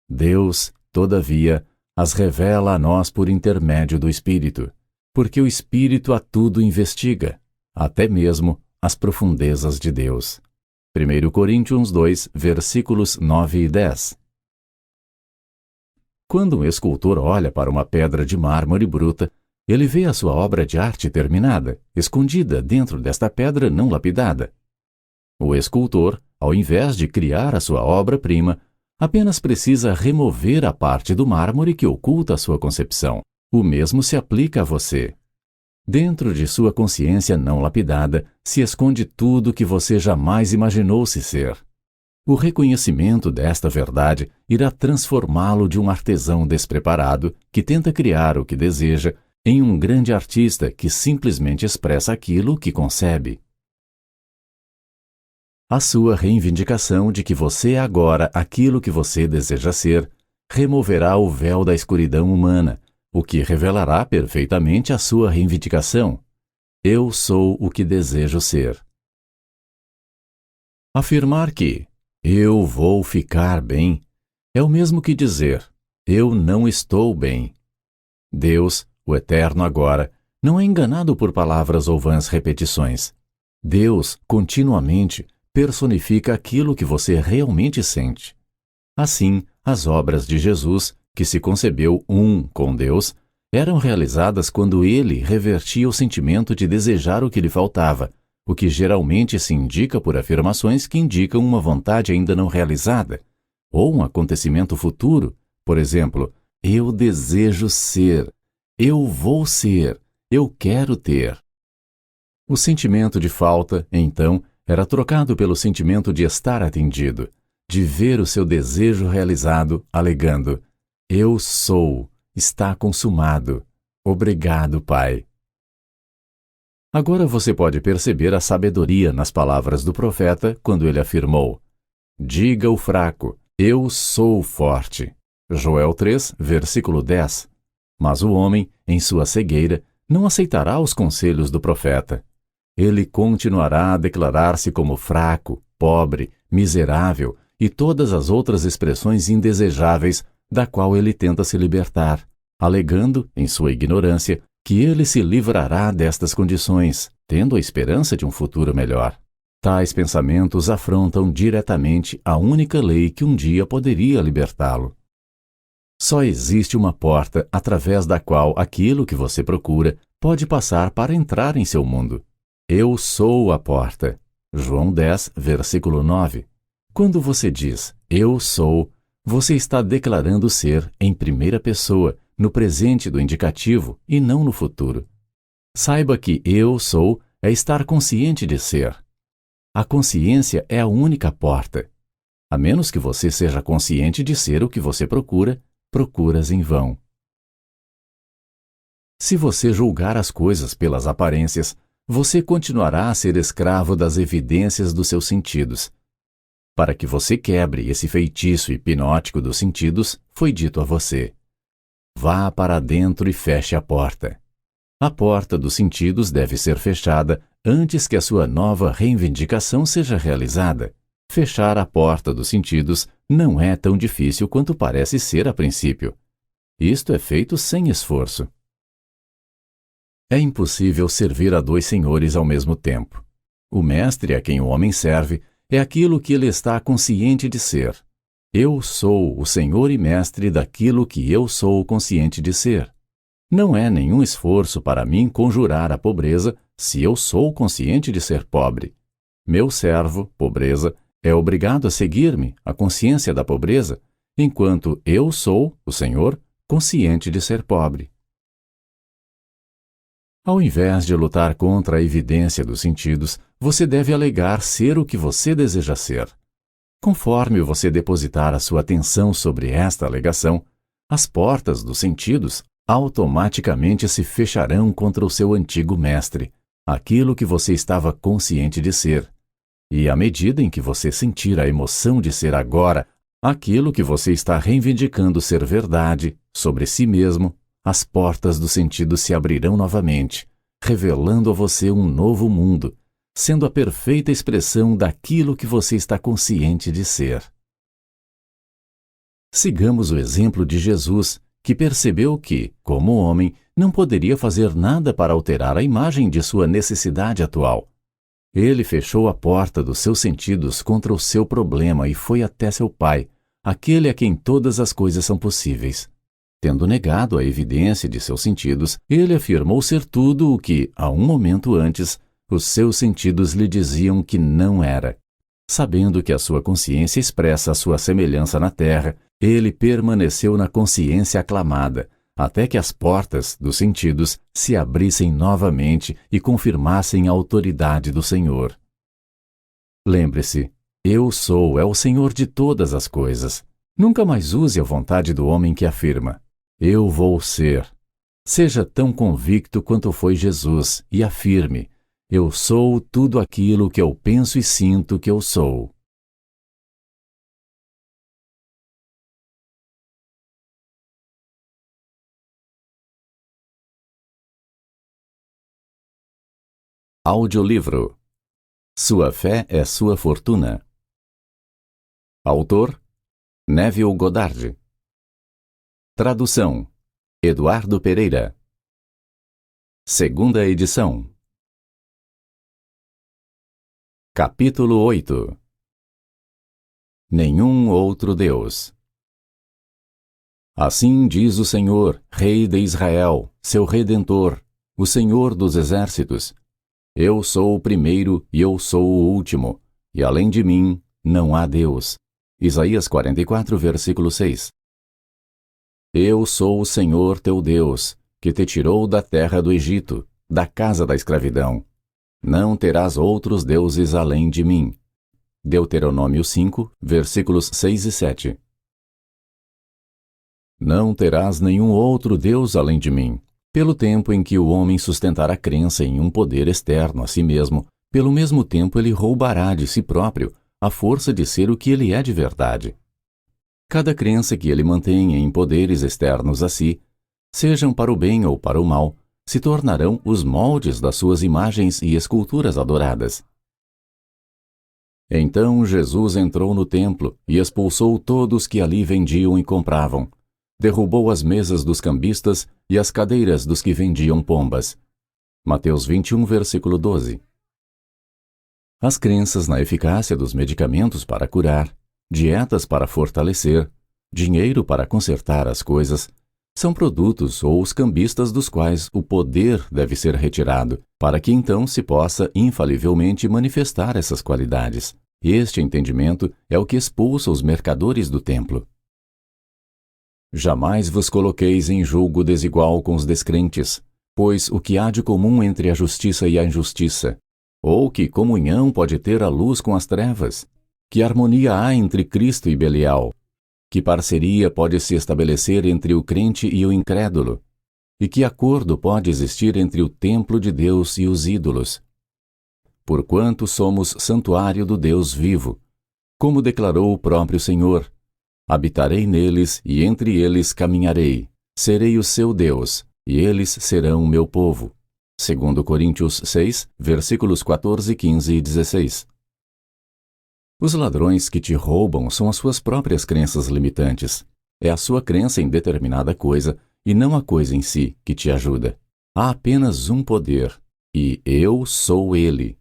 Deus, todavia, as revela a nós por intermédio do Espírito, porque o Espírito a tudo investiga, até mesmo as profundezas de Deus. 1 Coríntios 2, versículos 9 e 10. Quando um escultor olha para uma pedra de mármore bruta, ele vê a sua obra de arte terminada, escondida dentro desta pedra não lapidada. O escultor, ao invés de criar a sua obra-prima, apenas precisa remover a parte do mármore que oculta a sua concepção. O mesmo se aplica a você. Dentro de sua consciência não lapidada se esconde tudo que você jamais imaginou-se ser. O reconhecimento desta verdade irá transformá-lo de um artesão despreparado que tenta criar o que deseja em um grande artista que simplesmente expressa aquilo que concebe. A sua reivindicação de que você é agora aquilo que você deseja ser removerá o véu da escuridão humana, o que revelará perfeitamente a sua reivindicação. Eu sou o que desejo ser. Afirmar que eu vou ficar bem é o mesmo que dizer eu não estou bem. Deus, o Eterno agora, não é enganado por palavras ou vãs repetições. Deus, continuamente, personifica aquilo que você realmente sente. Assim, as obras de Jesus, que se concebeu um com Deus, eram realizadas quando ele revertia o sentimento de desejar o que lhe faltava, o que geralmente se indica por afirmações que indicam uma vontade ainda não realizada, ou um acontecimento futuro, por exemplo, eu desejo ser, eu vou ser, eu quero ter. O sentimento de falta, então, era trocado pelo sentimento de estar atendido, de ver o seu desejo realizado, alegando, eu sou, está consumado. Obrigado, Pai. Agora você pode perceber a sabedoria nas palavras do profeta quando ele afirmou, diga o fraco, eu sou forte. Joel 3, versículo 10. Mas o homem, em sua cegueira, não aceitará os conselhos do profeta. Ele continuará a declarar-se como fraco, pobre, miserável e todas as outras expressões indesejáveis da qual ele tenta se libertar, alegando, em sua ignorância, que ele se livrará destas condições, tendo a esperança de um futuro melhor. Tais pensamentos afrontam diretamente a única lei que um dia poderia libertá-lo. Só existe uma porta através da qual aquilo que você procura pode passar para entrar em seu mundo. Eu sou a porta. João 10, versículo 9. Quando você diz, eu sou, você está declarando ser em primeira pessoa, no presente do indicativo e não no futuro. Saiba que eu sou é estar consciente de ser. A consciência é a única porta. A menos que você seja consciente de ser o que você procura, procuras em vão. Se você julgar as coisas pelas aparências, você continuará a ser escravo das evidências dos seus sentidos. Para que você quebre esse feitiço hipnótico dos sentidos, foi dito a você: vá para dentro e feche a porta. A porta dos sentidos deve ser fechada antes que a sua nova reivindicação seja realizada. Fechar a porta dos sentidos não é tão difícil quanto parece ser a princípio. Isto é feito sem esforço. É impossível servir a dois senhores ao mesmo tempo. O mestre a quem o homem serve é aquilo que ele está consciente de ser. Eu sou o senhor e mestre daquilo que eu sou consciente de ser. Não é nenhum esforço para mim conjurar a pobreza se eu sou consciente de ser pobre. Meu servo, pobreza, é obrigado a seguir-me, a consciência da pobreza, enquanto eu sou, o Senhor, consciente de ser pobre. Ao invés de lutar contra a evidência dos sentidos, você deve alegar ser o que você deseja ser. Conforme você depositar a sua atenção sobre esta alegação, as portas dos sentidos automaticamente se fecharão contra o seu antigo mestre, aquilo que você estava consciente de ser. E à medida em que você sentir a emoção de ser agora aquilo que você está reivindicando ser verdade sobre si mesmo, as portas do sentido se abrirão novamente, revelando a você um novo mundo, sendo a perfeita expressão daquilo que você está consciente de ser. Sigamos o exemplo de Jesus, que percebeu que, como homem, não poderia fazer nada para alterar a imagem de sua necessidade atual. Ele fechou a porta dos seus sentidos contra o seu problema e foi até seu Pai, aquele a quem todas as coisas são possíveis. Tendo negado a evidência de seus sentidos, ele afirmou ser tudo o que, a um momento antes, os seus sentidos lhe diziam que não era. Sabendo que a sua consciência expressa a sua semelhança na terra, ele permaneceu na consciência aclamada, até que as portas dos sentidos se abrissem novamente e confirmassem a autoridade do Senhor. Lembre-se, eu sou é o Senhor de todas as coisas. Nunca mais use a vontade do homem que afirma, eu vou ser. Seja tão convicto quanto foi Jesus e afirme, eu sou tudo aquilo que eu penso e sinto que eu sou. Audiolivro. Sua fé é sua fortuna. Autor: Neville Goddard. Tradução: Eduardo Pereira. Segunda edição. Capítulo 8. Nenhum outro Deus. Assim diz o Senhor, Rei de Israel, seu Redentor, o Senhor dos Exércitos. Eu sou o primeiro e eu sou o último, e além de mim não há Deus. Isaías 44, versículo 6. Eu sou o Senhor teu Deus, que te tirou da terra do Egito, da casa da escravidão. Não terás outros deuses além de mim. Deuteronômio 5, versículos 6 e 7. Não terás nenhum outro Deus além de mim. Pelo tempo em que o homem sustentar a crença em um poder externo a si mesmo, pelo mesmo tempo ele roubará de si próprio a força de ser o que ele é de verdade. Cada crença que ele mantenha em poderes externos a si, sejam para o bem ou para o mal, se tornarão os moldes das suas imagens e esculturas adoradas. Então Jesus entrou no templo e expulsou todos que ali vendiam e compravam. Derrubou as mesas dos cambistas e as cadeiras dos que vendiam pombas. Mateus 21, versículo 12. As crenças na eficácia dos medicamentos para curar, dietas para fortalecer, dinheiro para consertar as coisas, são produtos ou os cambistas dos quais o poder deve ser retirado, para que então se possa infalivelmente manifestar essas qualidades. Este entendimento é o que expulsa os mercadores do templo. Jamais vos coloqueis em julgo desigual com os descrentes, pois o que há de comum entre a justiça e a injustiça? Ou que comunhão pode ter a luz com as trevas? Que harmonia há entre Cristo e Belial? Que parceria pode se estabelecer entre o crente e o incrédulo? E que acordo pode existir entre o templo de Deus e os ídolos? Porquanto somos santuário do Deus vivo, como declarou o próprio Senhor, habitarei neles e entre eles caminharei, serei o seu Deus, e eles serão o meu povo. 2 Coríntios 6, versículos 14, 15 e 16. Os ladrões que te roubam são as suas próprias crenças limitantes. É a sua crença em determinada coisa e não a coisa em si que te ajuda. Há apenas um poder, e eu sou ele.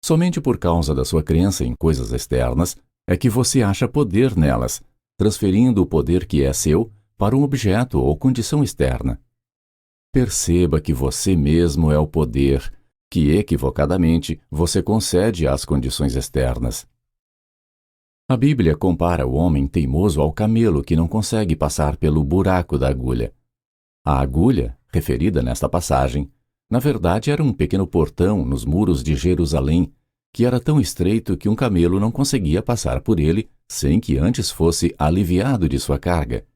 Somente por causa da sua crença em coisas externas é que você acha poder nelas, transferindo o poder que é seu para um objeto ou condição externa. Perceba que você mesmo é o poder, que equivocadamente você concede às condições externas. A Bíblia compara o homem teimoso ao camelo que não consegue passar pelo buraco da agulha. A agulha, referida nesta passagem, na verdade era um pequeno portão nos muros de Jerusalém, que era tão estreito que um camelo não conseguia passar por ele sem que antes fosse aliviado de sua carga.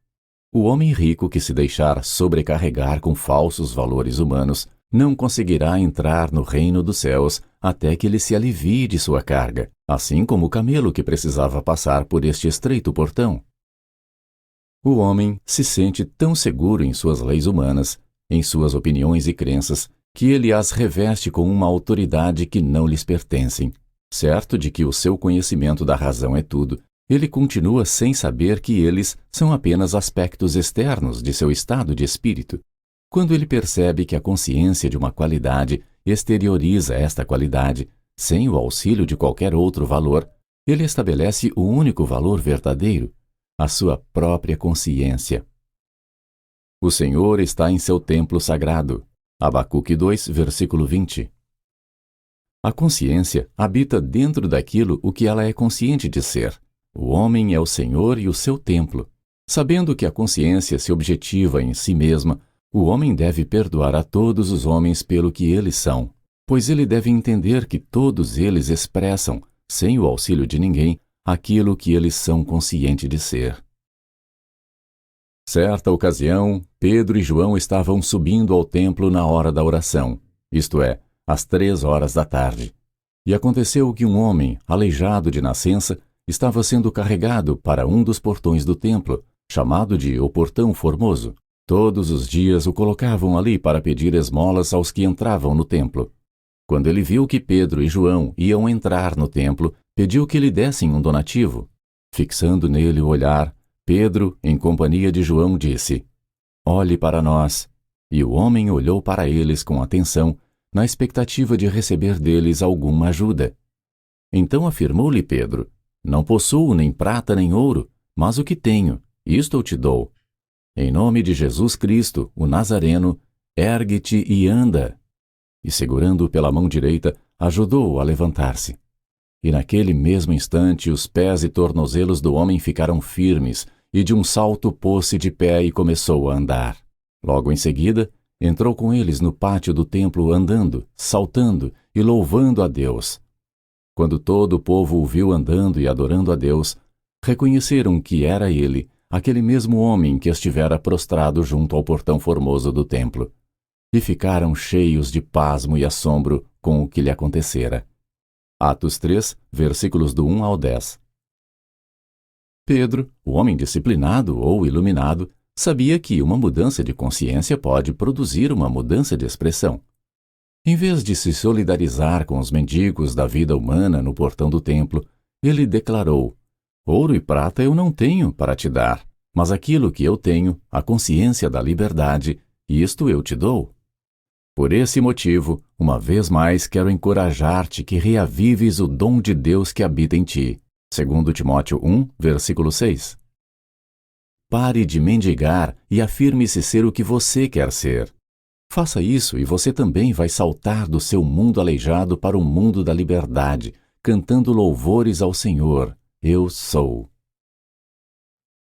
O homem rico que se deixar sobrecarregar com falsos valores humanos não conseguirá entrar no reino dos céus até que ele se alivie de sua carga, assim como o camelo que precisava passar por este estreito portão. O homem se sente tão seguro em suas leis humanas, em suas opiniões e crenças, que ele as reveste com uma autoridade que não lhes pertencem. Certo de que o seu conhecimento da razão é tudo, ele continua sem saber que eles são apenas aspectos externos de seu estado de espírito. Quando ele percebe que a consciência de uma qualidade exterioriza esta qualidade, sem o auxílio de qualquer outro valor, ele estabelece o único valor verdadeiro, a sua própria consciência. O Senhor está em seu templo sagrado. Abacuque 2, versículo 20. A consciência habita dentro daquilo o que ela é consciente de ser. O homem é o Senhor e o seu templo. Sabendo que a consciência se objetiva em si mesma, o homem deve perdoar a todos os homens pelo que eles são, pois ele deve entender que todos eles expressam, sem o auxílio de ninguém, aquilo que eles são conscientes de ser. Certa ocasião, Pedro e João estavam subindo ao templo na hora da oração, isto é, às 3 horas da tarde. E aconteceu que um homem, aleijado de nascença, estava sendo carregado para um dos portões do templo, chamado de o Portão Formoso. Todos os dias o colocavam ali para pedir esmolas aos que entravam no templo. Quando ele viu que Pedro e João iam entrar no templo, pediu que lhe dessem um donativo. Fixando nele o olhar, Pedro, em companhia de João, disse: "Olhe para nós." E o homem olhou para eles com atenção, na expectativa de receber deles alguma ajuda. Então afirmou-lhe Pedro: "Não possuo nem prata nem ouro, mas o que tenho, isto eu te dou. Em nome de Jesus Cristo, o Nazareno, ergue-te e anda." E segurando-o pela mão direita, ajudou-o a levantar-se. E naquele mesmo instante os pés e tornozelos do homem ficaram firmes, e de um salto pôs-se de pé e começou a andar. Logo em seguida, entrou com eles no pátio do templo andando, saltando e louvando a Deus. Quando todo o povo o viu andando e adorando a Deus, reconheceram que era ele, aquele mesmo homem que estivera prostrado junto ao portão formoso do templo, e ficaram cheios de pasmo e assombro com o que lhe acontecera. Atos 3, versículos do 1 ao 10. Pedro, o homem disciplinado ou iluminado, sabia que uma mudança de consciência pode produzir uma mudança de expressão. Em vez de se solidarizar com os mendigos da vida humana no portão do templo, ele declarou: "Ouro e prata eu não tenho para te dar, mas aquilo que eu tenho, a consciência da liberdade, isto eu te dou." Por esse motivo, uma vez mais quero encorajar-te que reavives o dom de Deus que habita em ti. 2 Timóteo 1, versículo 6. Pare de mendigar e afirme-se ser o que você quer ser. Faça isso e você também vai saltar do seu mundo aleijado para o mundo da liberdade, cantando louvores ao Senhor: "Eu sou."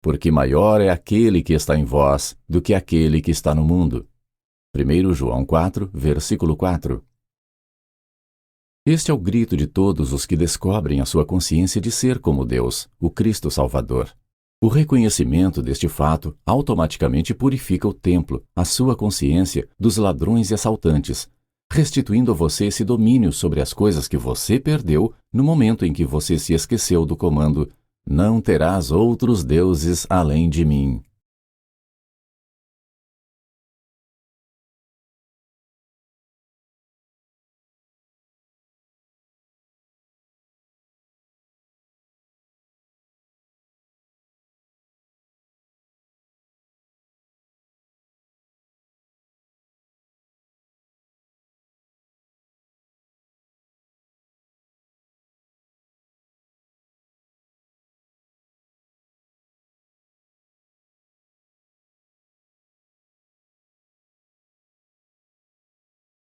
Porque maior é aquele que está em vós do que aquele que está no mundo. 1 João 4, versículo 4. Este é o grito de todos os que descobrem a sua consciência de ser como Deus, o Cristo Salvador. O reconhecimento deste fato automaticamente purifica o templo, a sua consciência, dos ladrões e assaltantes, restituindo a você esse domínio sobre as coisas que você perdeu no momento em que você se esqueceu do comando: "Não terás outros deuses além de mim."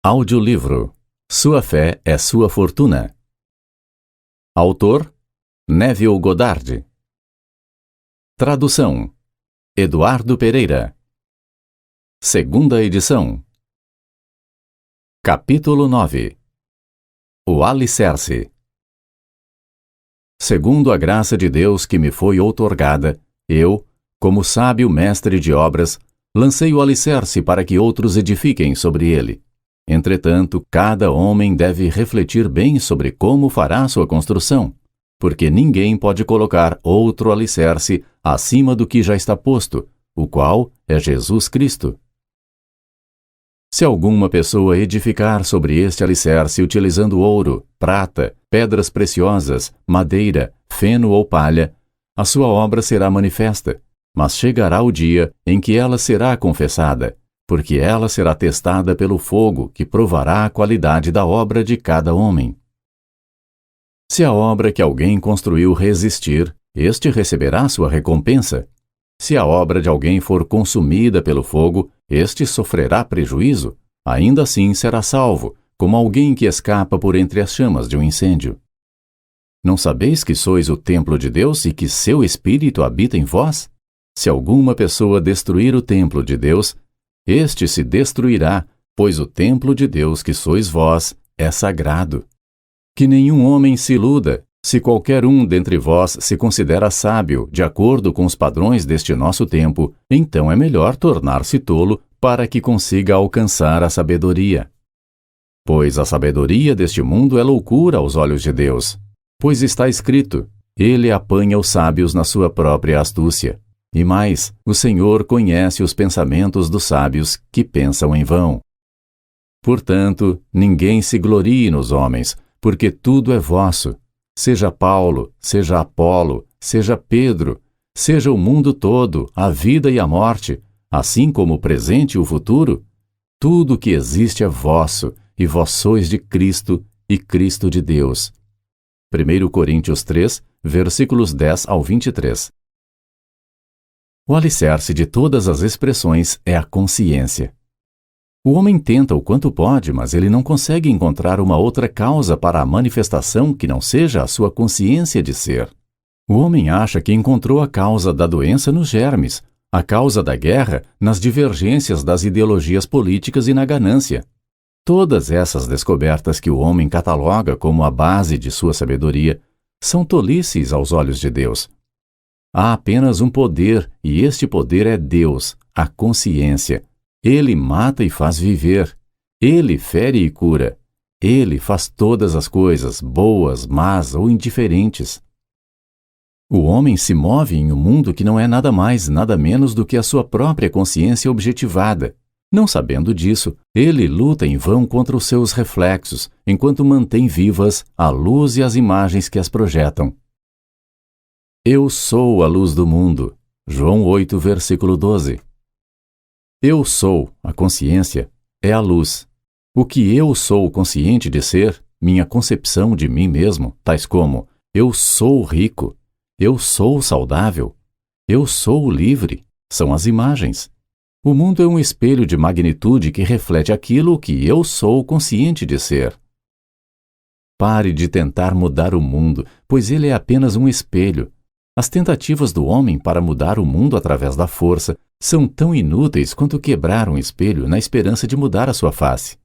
Audiolivro Sua Fé é Sua Fortuna. Autor: Neville Goddard. Tradução: Eduardo Pereira. Segunda edição. Capítulo 9. O Alicerce. Segundo a graça de Deus que me foi outorgada, eu, como sábio mestre de obras, lancei o alicerce para que outros edifiquem sobre ele. Entretanto, cada homem deve refletir bem sobre como fará sua construção, porque ninguém pode colocar outro alicerce acima do que já está posto, o qual é Jesus Cristo. Se alguma pessoa edificar sobre este alicerce utilizando ouro, prata, pedras preciosas, madeira, feno ou palha, a sua obra será manifesta, mas chegará o dia em que ela será confessada, porque ela será testada pelo fogo que provará a qualidade da obra de cada homem. Se a obra que alguém construiu resistir, este receberá sua recompensa. Se a obra de alguém for consumida pelo fogo, este sofrerá prejuízo. Ainda assim será salvo, como alguém que escapa por entre as chamas de um incêndio. Não sabeis que sois o templo de Deus e que seu Espírito habita em vós? Se alguma pessoa destruir o templo de Deus, este se destruirá, pois o templo de Deus que sois vós é sagrado. Que nenhum homem se iluda. Se qualquer um dentre vós se considera sábio, de acordo com os padrões deste nosso tempo, então é melhor tornar-se tolo para que consiga alcançar a sabedoria. Pois a sabedoria deste mundo é loucura aos olhos de Deus. Pois está escrito, ele apanha os sábios na sua própria astúcia. E mais, o Senhor conhece os pensamentos dos sábios que pensam em vão. Portanto, ninguém se glorie nos homens, porque tudo é vosso. Seja Paulo, seja Apolo, seja Pedro, seja o mundo todo, a vida e a morte, assim como o presente e o futuro, tudo que existe é vosso, e vós sois de Cristo, e Cristo de Deus. 1 Coríntios 3, versículos 10 ao 23. O alicerce de todas as expressões é a consciência. O homem tenta o quanto pode, mas ele não consegue encontrar uma outra causa para a manifestação que não seja a sua consciência de ser. O homem acha que encontrou a causa da doença nos germes, a causa da guerra nas divergências das ideologias políticas e na ganância. Todas essas descobertas que o homem cataloga como a base de sua sabedoria são tolices aos olhos de Deus. Há apenas um poder, e este poder é Deus, a consciência. Ele mata e faz viver. Ele fere e cura. Ele faz todas as coisas, boas, más ou indiferentes. O homem se move em um mundo que não é nada mais, nada menos do que a sua própria consciência objetivada. Não sabendo disso, ele luta em vão contra os seus reflexos, enquanto mantém vivas a luz e as imagens que as projetam. Eu sou a luz do mundo. João 8, versículo 12. Eu sou, a consciência, é a luz. O que eu sou consciente de ser, minha concepção de mim mesmo, tais como eu sou rico, eu sou saudável, eu sou livre, são as imagens. O mundo é um espelho de magnitude que reflete aquilo que eu sou consciente de ser. Pare de tentar mudar o mundo, pois ele é apenas um espelho. As tentativas do homem para mudar o mundo através da força são tão inúteis quanto quebrar um espelho na esperança de mudar a sua face.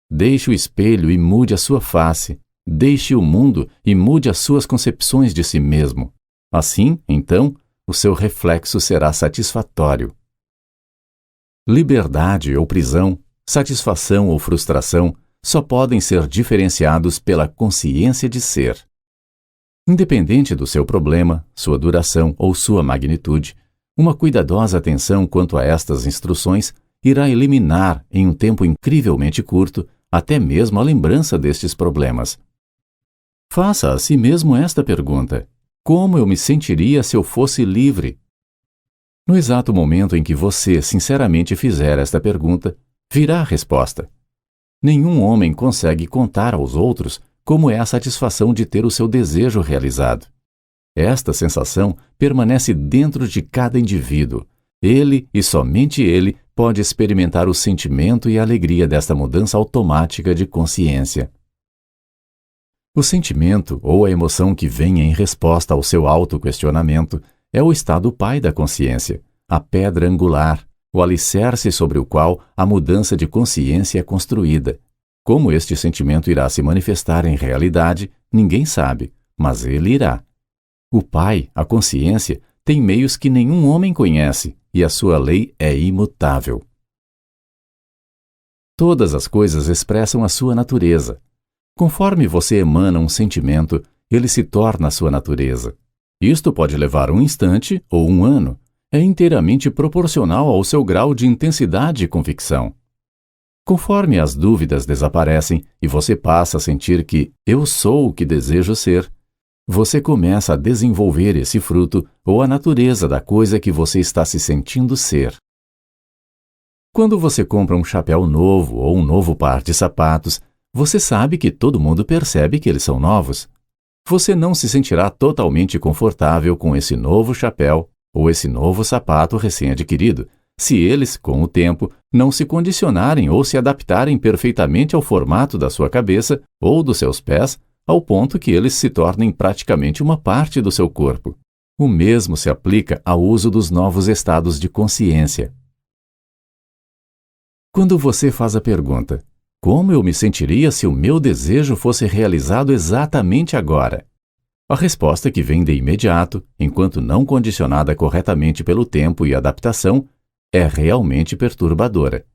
Deixe o espelho e mude a sua face. Deixe o mundo e mude as suas concepções de si mesmo. Assim, então, o seu reflexo será satisfatório. Liberdade ou prisão, satisfação ou frustração só podem ser diferenciados pela consciência de ser. Independente do seu problema, sua duração ou sua magnitude, uma cuidadosa atenção quanto a estas instruções irá eliminar, em um tempo incrivelmente curto, até mesmo a lembrança destes problemas. Faça a si mesmo esta pergunta: como eu me sentiria se eu fosse livre? No exato momento em que você sinceramente fizer esta pergunta, virá a resposta. Nenhum homem consegue contar aos outros como é a satisfação de ter o seu desejo realizado. Esta sensação permanece dentro de cada indivíduo. Ele, e somente ele, pode experimentar o sentimento e a alegria desta mudança automática de consciência. O sentimento ou a emoção que vem em resposta ao seu autoquestionamento é o estado pai da consciência, a pedra angular, o alicerce sobre o qual a mudança de consciência é construída. Como este sentimento irá se manifestar em realidade, ninguém sabe, mas ele irá. O pai, a consciência, tem meios que nenhum homem conhece, e a sua lei é imutável. Todas as coisas expressam a sua natureza. Conforme você emana um sentimento, ele se torna a sua natureza. Isto pode levar um instante ou um ano. É inteiramente proporcional ao seu grau de intensidade e convicção. Conforme as dúvidas desaparecem e você passa a sentir que eu sou o que desejo ser, você começa a desenvolver esse fruto ou a natureza da coisa que você está se sentindo ser. Quando você compra um chapéu novo ou um novo par de sapatos, você sabe que todo mundo percebe que eles são novos. Você não se sentirá totalmente confortável com esse novo chapéu ou esse novo sapato recém-adquirido, se eles, com o tempo, não se condicionarem ou se adaptarem perfeitamente ao formato da sua cabeça ou dos seus pés, ao ponto que eles se tornem praticamente uma parte do seu corpo. O mesmo se aplica ao uso dos novos estados de consciência. Quando você faz a pergunta, como eu me sentiria se o meu desejo fosse realizado exatamente agora? A resposta que vem de imediato, enquanto não condicionada corretamente pelo tempo e adaptação, é realmente perturbadora.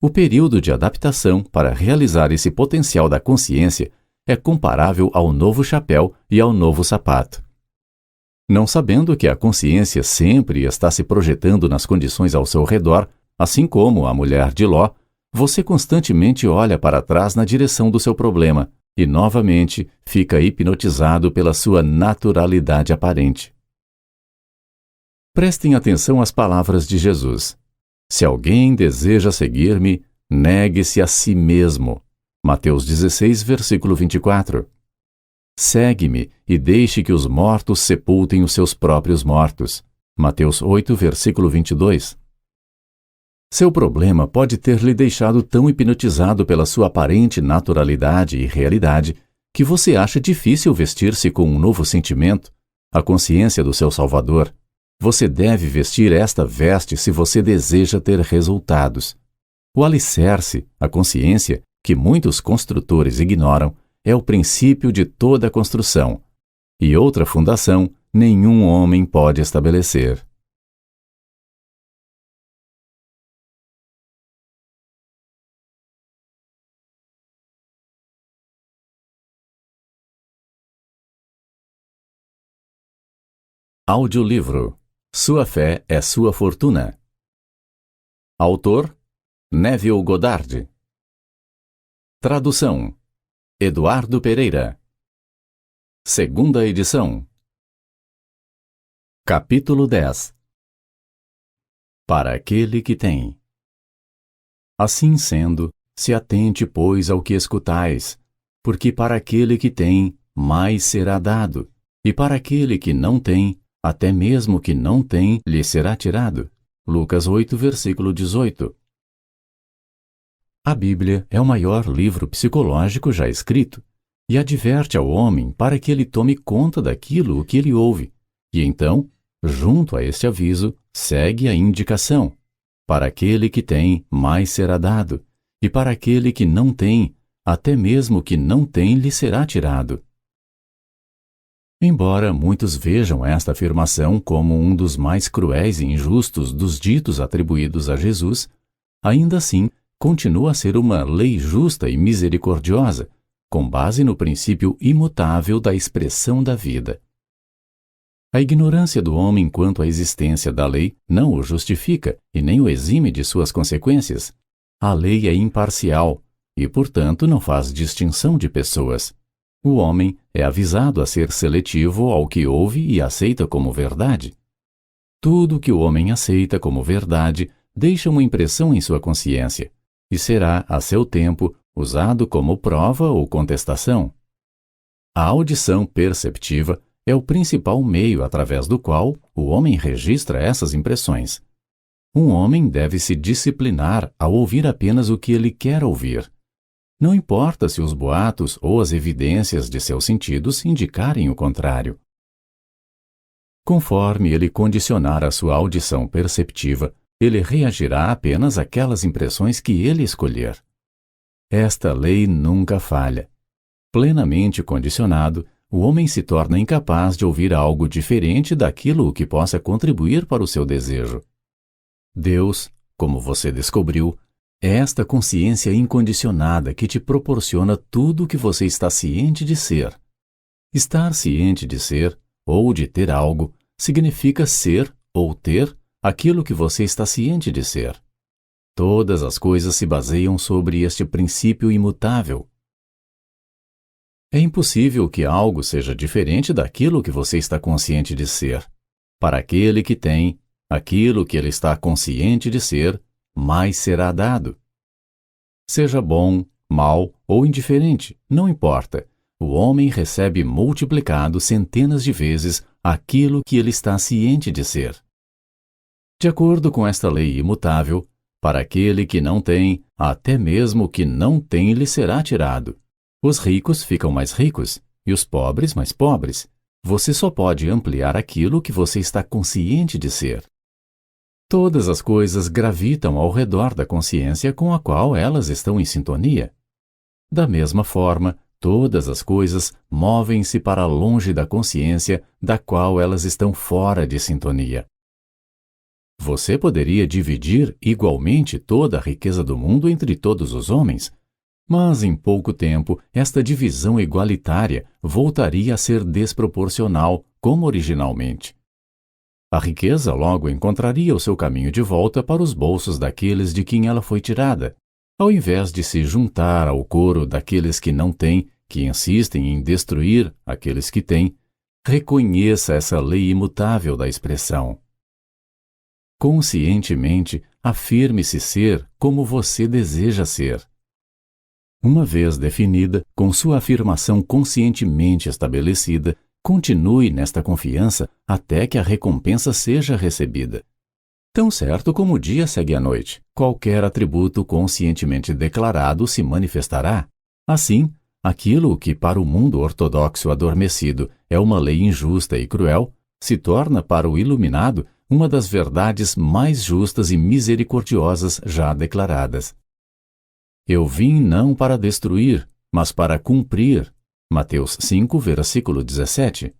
O período de adaptação para realizar esse potencial da consciência é comparável ao novo chapéu e ao novo sapato. Não sabendo que a consciência sempre está se projetando nas condições ao seu redor, assim como a mulher de Ló, você constantemente olha para trás na direção do seu problema e, novamente, fica hipnotizado pela sua naturalidade aparente. Prestem atenção às palavras de Jesus. Se alguém deseja seguir-me, negue-se a si mesmo. Mateus 16, versículo 24. Segue-me e deixe que os mortos sepultem os seus próprios mortos. Mateus 8, versículo 22. Seu problema pode ter lhe deixado tão hipnotizado pela sua aparente naturalidade e realidade que você acha difícil vestir-se com um novo sentimento, a consciência do seu Salvador. Você deve vestir esta veste se você deseja ter resultados. O alicerce, a consciência, que muitos construtores ignoram, é o princípio de toda a construção, e outra fundação nenhum homem pode estabelecer. Audiolivro. Sua fé é sua fortuna. Autor: Neville Goddard. Tradução: Eduardo Pereira. Segunda edição. Capítulo 10. Para aquele que tem. Assim sendo, se atente, pois, ao que escutais, porque para aquele que tem, mais será dado, e para aquele que não tem, até mesmo que não tem, lhe será tirado. Lucas 8, versículo 18. A Bíblia é o maior livro psicológico já escrito, e adverte ao homem para que ele tome conta daquilo que ele ouve, e então, junto a este aviso, segue a indicação: para aquele que tem, mais será dado, e para aquele que não tem, até mesmo que não tem, lhe será tirado. Embora muitos vejam esta afirmação como um dos mais cruéis e injustos dos ditos atribuídos a Jesus, ainda assim continua a ser uma lei justa e misericordiosa, com base no princípio imutável da expressão da vida. A ignorância do homem quanto à existência da lei não o justifica e nem o exime de suas consequências. A lei é imparcial e, portanto, não faz distinção de pessoas. O homem é avisado a ser seletivo ao que ouve e aceita como verdade. Tudo que o homem aceita como verdade deixa uma impressão em sua consciência e será, a seu tempo, usado como prova ou contestação. A audição perceptiva é o principal meio através do qual o homem registra essas impressões. Um homem deve se disciplinar a ouvir apenas o que ele quer ouvir. Não importa se os boatos ou as evidências de seus sentidos indicarem o contrário. Conforme ele condicionar a sua audição perceptiva, ele reagirá apenas àquelas impressões que ele escolher. Esta lei nunca falha. Plenamente condicionado, o homem se torna incapaz de ouvir algo diferente daquilo que possa contribuir para o seu desejo. Deus, como você descobriu, é esta consciência incondicionada que te proporciona tudo o que você está ciente de ser. Estar ciente de ser, ou de ter algo, significa ser ou ter aquilo que você está ciente de ser. Todas as coisas se baseiam sobre este princípio imutável. É impossível que algo seja diferente daquilo que você está consciente de ser. Para aquele que tem, aquilo que ele está consciente de ser, mais será dado. Seja bom, mau ou indiferente, não importa. o homem recebe multiplicado centenas de vezes aquilo que ele está ciente de ser. De acordo com esta lei imutável, para aquele que não tem, até mesmo o que não tem lhe será tirado. Os ricos ficam mais ricos e os pobres mais pobres. Você só pode ampliar aquilo que você está consciente de ser. Todas as coisas gravitam ao redor da consciência com a qual elas estão em sintonia. Da mesma forma, todas as coisas movem-se para longe da consciência da qual elas estão fora de sintonia. Você poderia dividir igualmente toda a riqueza do mundo entre todos os homens, mas em pouco tempo esta divisão igualitária voltaria a ser desproporcional, como originalmente. A riqueza logo encontraria o seu caminho de volta para os bolsos daqueles de quem ela foi tirada, ao invés de se juntar ao coro daqueles que não têm, que insistem em destruir aqueles que têm. Reconheça essa lei imutável da expressão. Conscientemente, afirme-se ser como você deseja ser. Uma vez definida, com sua afirmação conscientemente estabelecida, continue nesta confiança até que a recompensa seja recebida. Tão certo como o dia segue a noite, qualquer atributo conscientemente declarado se manifestará. Assim, aquilo que para o mundo ortodoxo adormecido é uma lei injusta e cruel, se torna para o iluminado uma das verdades mais justas e misericordiosas já declaradas. Eu vim não para destruir, mas para cumprir. Mateus 5, versículo 17.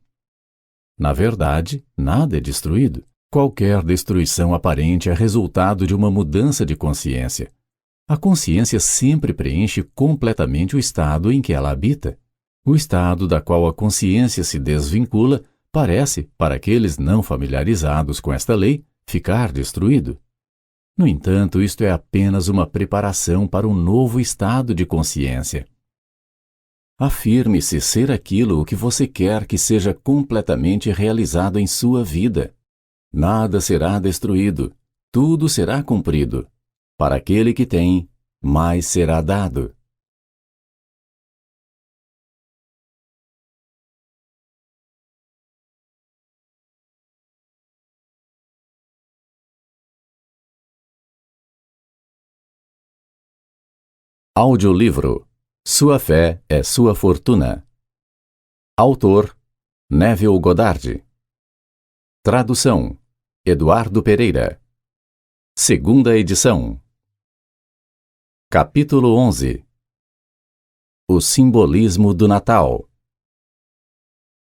Na verdade, nada é destruído. Qualquer destruição aparente é resultado de uma mudança de consciência. A consciência sempre preenche completamente o estado em que ela habita. O estado da qual a consciência se desvincula parece, para aqueles não familiarizados com esta lei, ficar destruído. No entanto, isto é apenas uma preparação para um novo estado de consciência. Afirme-se ser aquilo que você quer que seja completamente realizado em sua vida. Nada será destruído, tudo será cumprido. Para aquele que tem, mais será dado. Audiolivro Sua Fé é Sua Fortuna. Autor Neville Goddard. Tradução Eduardo Pereira. Segunda edição. Capítulo 11. O simbolismo do Natal.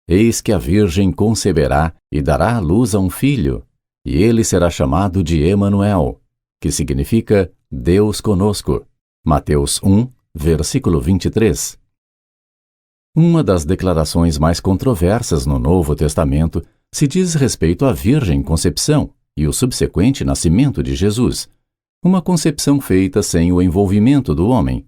Eis que a Virgem conceberá e dará à luz a um filho, e ele será chamado de Emanuel, que significa Deus conosco. Mateus 1, versículo 23. Uma das declarações mais controversas no Novo Testamento se diz respeito à Virgem Concepção e o subsequente nascimento de Jesus, uma concepção feita sem o envolvimento do homem.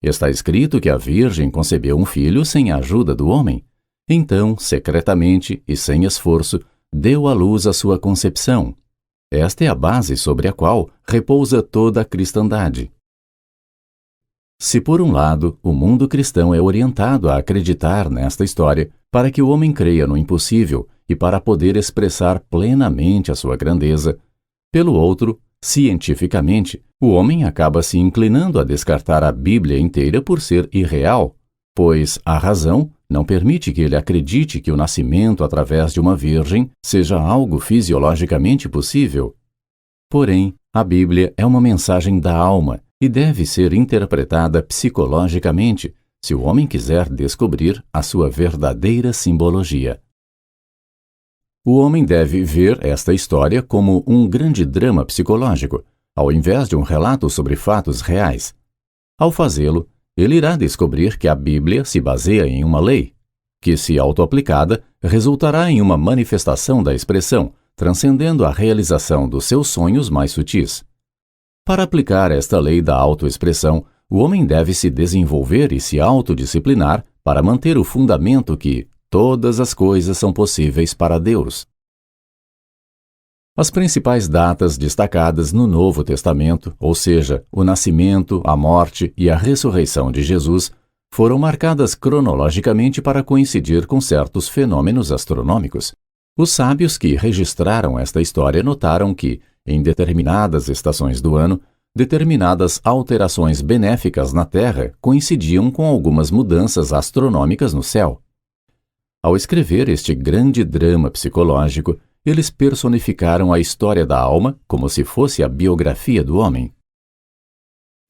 Está escrito que a Virgem concebeu um filho sem a ajuda do homem, então, secretamente e sem esforço, deu à luz a sua concepção. Esta é a base sobre a qual repousa toda a cristandade. Se por um lado, o mundo cristão é orientado a acreditar nesta história para que o homem creia no impossível e para poder expressar plenamente a sua grandeza, pelo outro, cientificamente, o homem acaba se inclinando a descartar a Bíblia inteira por ser irreal, pois a razão não permite que ele acredite que o nascimento através de uma virgem seja algo fisiologicamente possível. Porém, a Bíblia é uma mensagem da alma e deve ser interpretada psicologicamente se o homem quiser descobrir a sua verdadeira simbologia. O homem deve ver esta história como um grande drama psicológico, ao invés de um relato sobre fatos reais. Ao fazê-lo, ele irá descobrir que a Bíblia se baseia em uma lei, que, se auto-aplicada, resultará em uma manifestação da expressão, transcendendo a realização dos seus sonhos mais sutis. Para aplicar esta lei da autoexpressão, o homem deve se desenvolver e se autodisciplinar para manter o fundamento que todas as coisas são possíveis para Deus. As principais datas destacadas no Novo Testamento, ou seja, o nascimento, a morte e a ressurreição de Jesus, foram marcadas cronologicamente para coincidir com certos fenômenos astronômicos. Os sábios que registraram esta história notaram que, em determinadas estações do ano, determinadas alterações benéficas na Terra coincidiam com algumas mudanças astronômicas no céu. Ao escrever este grande drama psicológico, eles personificaram a história da alma como se fosse a biografia do homem.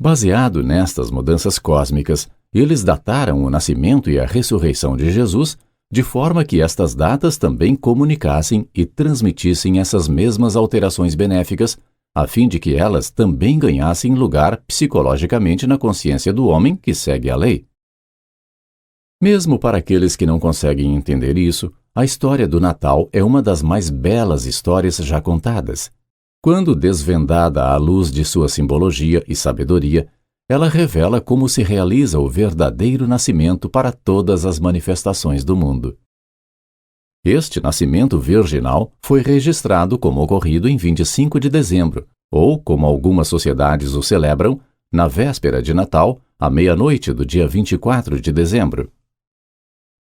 Baseado nestas mudanças cósmicas, eles dataram o nascimento e a ressurreição de Jesus de forma que estas datas também comunicassem e transmitissem essas mesmas alterações benéficas, a fim de que elas também ganhassem lugar psicologicamente na consciência do homem que segue a lei. Mesmo para aqueles que não conseguem entender isso, a história do Natal é uma das mais belas histórias já contadas. Quando desvendada à luz de sua simbologia e sabedoria, ela revela como se realiza o verdadeiro nascimento para todas as manifestações do mundo. Este nascimento virginal foi registrado como ocorrido em 25 de dezembro, ou, como algumas sociedades o celebram, na véspera de Natal, à meia-noite do dia 24 de dezembro.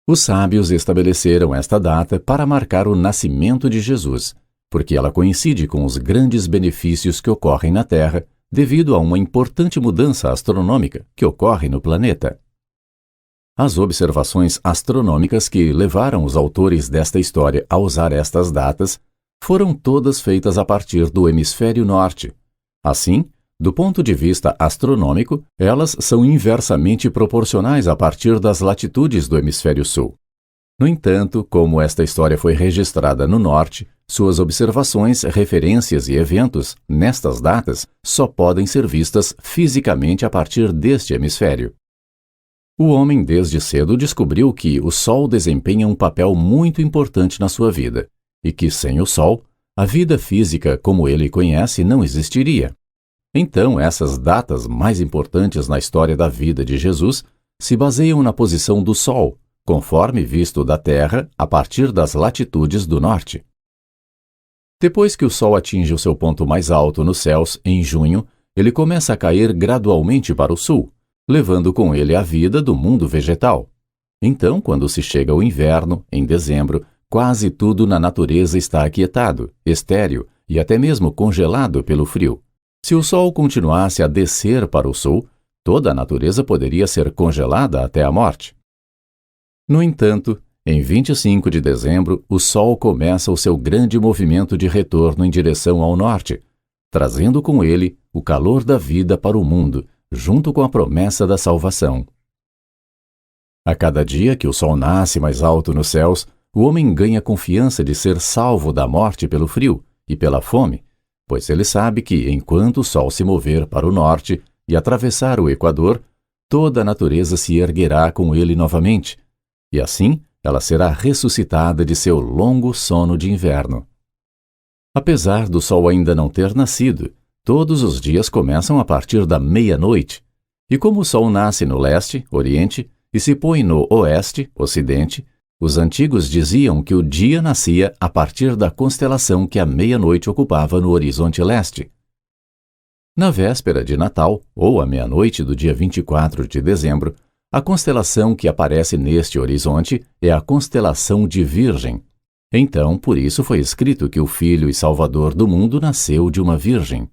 Os sábios estabeleceram esta data para marcar o nascimento de Jesus, porque ela coincide com os grandes benefícios que ocorrem na Terra devido a uma importante mudança astronômica que ocorre no planeta. As observações astronômicas que levaram os autores desta história a usar estas datas foram todas feitas a partir do hemisfério norte. Assim, do ponto de vista astronômico, elas são inversamente proporcionais a partir das latitudes do hemisfério sul. No entanto, como esta história foi registrada no norte, suas observações, referências e eventos, nestas datas, só podem ser vistas fisicamente a partir deste hemisfério. O homem desde cedo descobriu que o Sol desempenha um papel muito importante na sua vida, e que sem o Sol, a vida física como ele conhece não existiria. Então, essas datas mais importantes na história da vida de Jesus se baseiam na posição do Sol, conforme visto da Terra a partir das latitudes do norte. Depois que o Sol atinge o seu ponto mais alto nos céus, em junho, ele começa a cair gradualmente para o sul, levando com ele a vida do mundo vegetal. Então, quando se chega ao inverno, em dezembro, quase tudo na natureza está aquietado, estéril e até mesmo congelado pelo frio. Se o Sol continuasse a descer para o sul, toda a natureza poderia ser congelada até a morte. No entanto, em 25 de dezembro, o Sol começa o seu grande movimento de retorno em direção ao norte, trazendo com ele o calor da vida para o mundo, junto com a promessa da salvação. A cada dia que o Sol nasce mais alto nos céus, o homem ganha confiança de ser salvo da morte pelo frio e pela fome, pois ele sabe que, enquanto o Sol se mover para o norte e atravessar o Equador, toda a natureza se erguerá com ele novamente, e assim ela será ressuscitada de seu longo sono de inverno. Apesar do Sol ainda não ter nascido, todos os dias começam a partir da meia-noite, e como o Sol nasce no leste, oriente, e se põe no oeste, ocidente, os antigos diziam que o dia nascia a partir da constelação que a meia-noite ocupava no horizonte leste. Na véspera de Natal, ou à meia-noite do dia 24 de dezembro, a constelação que aparece neste horizonte é a constelação de Virgem. Então, por isso foi escrito que o Filho e Salvador do mundo nasceu de uma virgem.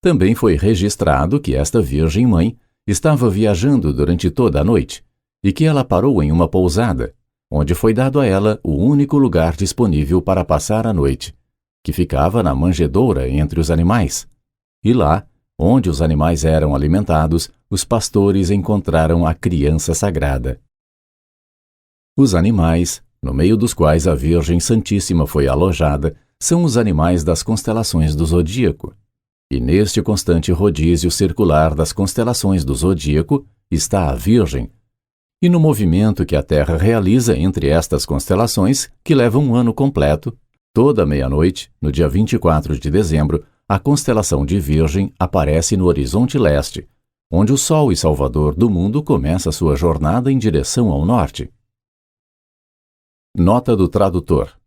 Também foi registrado que esta Virgem Mãe estava viajando durante toda a noite e que ela parou em uma pousada, onde foi dado a ela o único lugar disponível para passar a noite, que ficava na manjedoura entre os animais. E lá, onde os animais eram alimentados, os pastores encontraram a criança sagrada. Os animais, no meio dos quais a Virgem Santíssima foi alojada, são os animais das constelações do zodíaco. E neste constante rodízio circular das constelações do zodíaco está a Virgem, e no movimento que a Terra realiza entre estas constelações, que leva um ano completo, toda meia-noite, no dia 24 de dezembro, a constelação de Virgem aparece no horizonte leste, onde o Sol e Salvador do mundo começa sua jornada em direção ao norte. Nota do tradutor.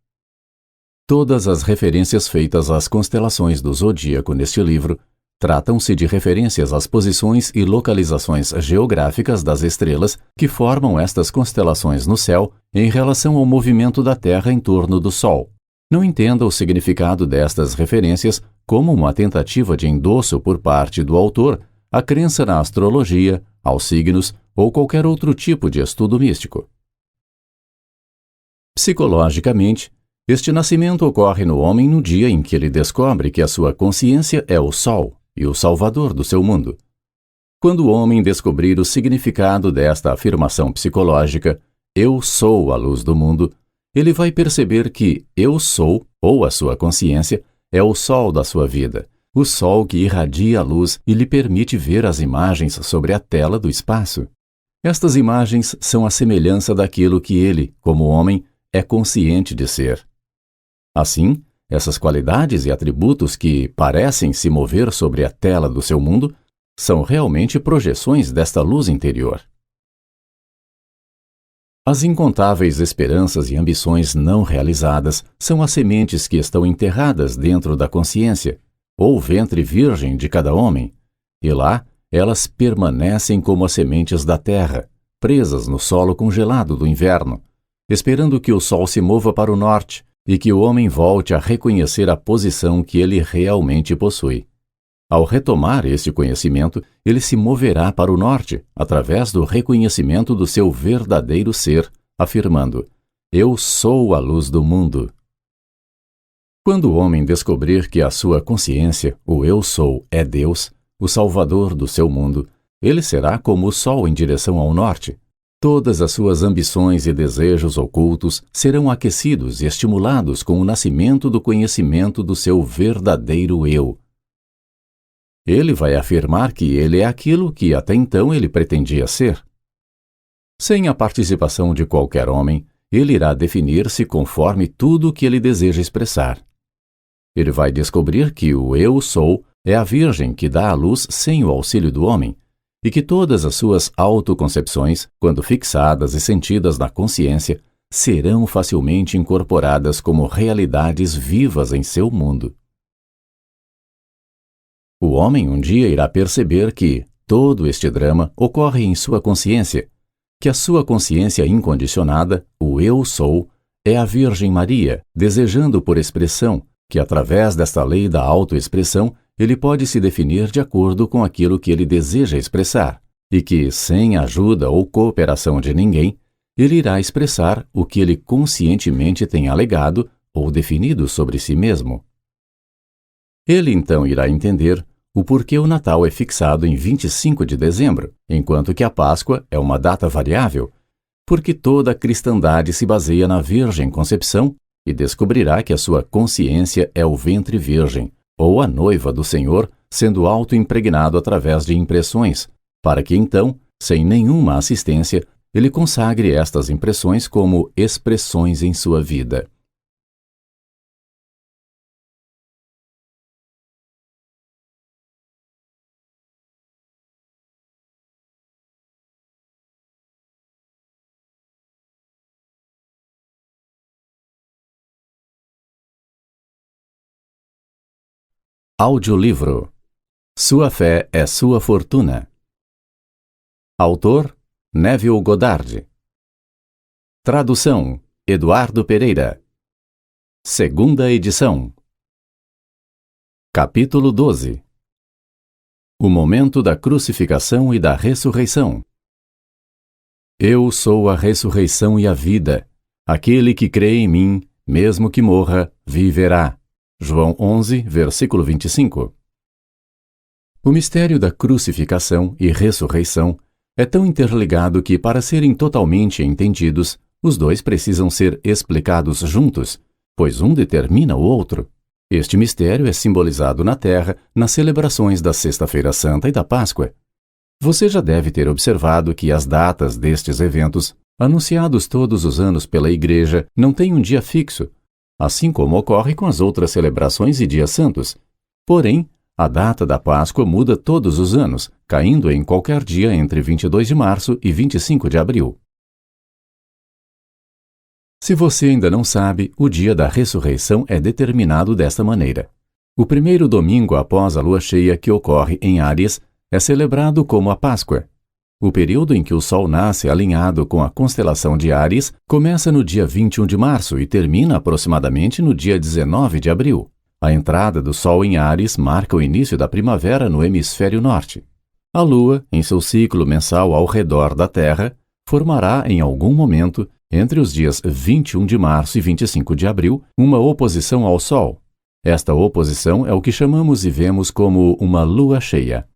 Todas as referências feitas às constelações do zodíaco neste livro Tratam-se de referências às posições e localizações geográficas das estrelas que formam estas constelações no céu em relação ao movimento da Terra em torno do Sol. Não entenda o significado destas referências como uma tentativa de endosso por parte do autor à crença na astrologia, aos signos ou qualquer outro tipo de estudo místico. Psicologicamente, este nascimento ocorre no homem no dia em que ele descobre que a sua consciência é o Sol e o Salvador do seu mundo. Quando o homem descobrir o significado desta afirmação psicológica, eu sou a luz do mundo, ele vai perceber que eu sou, ou a sua consciência, é o sol da sua vida, o sol que irradia a luz e lhe permite ver as imagens sobre a tela do espaço. Estas imagens são a semelhança daquilo que ele, como homem, é consciente de ser. Assim, essas qualidades e atributos que parecem se mover sobre a tela do seu mundo são realmente projeções desta luz interior. As incontáveis esperanças e ambições não realizadas são as sementes que estão enterradas dentro da consciência, ou ventre virgem de cada homem, e lá elas permanecem como as sementes da terra, presas no solo congelado do inverno, esperando que o sol se mova para o norte e que o homem volte a reconhecer a posição que ele realmente possui. Ao retomar este conhecimento, ele se moverá para o norte, através do reconhecimento do seu verdadeiro ser, afirmando: eu sou a luz do mundo. Quando o homem descobrir que a sua consciência, o eu sou, é Deus, o Salvador do seu mundo, ele será como o sol em direção ao norte. Todas as suas ambições e desejos ocultos serão aquecidos e estimulados com o nascimento do conhecimento do seu verdadeiro eu. Ele vai afirmar que ele é aquilo que até então ele pretendia ser. Sem a participação de qualquer homem, ele irá definir-se conforme tudo o que ele deseja expressar. Ele vai descobrir que o eu sou é a Virgem que dá à luz sem o auxílio do homem, e que todas as suas autoconcepções, quando fixadas e sentidas na consciência, serão facilmente incorporadas como realidades vivas em seu mundo. O homem um dia irá perceber que todo este drama ocorre em sua consciência, que a sua consciência incondicionada, o eu sou, é a Virgem Maria, desejando por expressão que, através desta lei da autoexpressão, ele pode se definir de acordo com aquilo que ele deseja expressar, e que, sem ajuda ou cooperação de ninguém, ele irá expressar o que ele conscientemente tem alegado ou definido sobre si mesmo. Ele então irá entender o porquê o Natal é fixado em 25 de dezembro, enquanto que a Páscoa é uma data variável, porque toda a cristandade se baseia na Virgem Concepção e descobrirá que a sua consciência é o ventre virgem, ou a noiva do Senhor, sendo auto-impregnado através de impressões, para que então, sem nenhuma assistência, ele consagre estas impressões como expressões em sua vida. Audiolivro. Sua fé é sua fortuna. Autor: Neville Goddard. Tradução: Eduardo Pereira. Segunda edição. Capítulo 12. O momento da crucificação e da ressurreição. Eu sou a ressurreição e a vida. Aquele que crê em mim, mesmo que morra, viverá. João 11, versículo 25. O mistério da crucificação e ressurreição é tão interligado que, para serem totalmente entendidos, os dois precisam ser explicados juntos, pois um determina o outro. Este mistério é simbolizado na Terra nas celebrações da Sexta-feira Santa e da Páscoa. Você já deve ter observado que as datas destes eventos, anunciados todos os anos pela Igreja, não têm um dia fixo, assim como ocorre com as outras celebrações e dias santos. Porém, a data da Páscoa muda todos os anos, caindo em qualquer dia entre 22 de março e 25 de abril. Se você ainda não sabe, o dia da ressurreição é determinado desta maneira. O primeiro domingo após a lua cheia, que ocorre em Áries, é celebrado como a Páscoa. O período em que o Sol nasce alinhado com a constelação de Áries começa no dia 21 de março e termina aproximadamente no dia 19 de abril. A entrada do Sol em Áries marca o início da primavera no hemisfério norte. A Lua, em seu ciclo mensal ao redor da Terra, formará em algum momento, entre os dias 21 de março e 25 de abril, uma oposição ao Sol. Esta oposição é o que chamamos e vemos como uma lua cheia.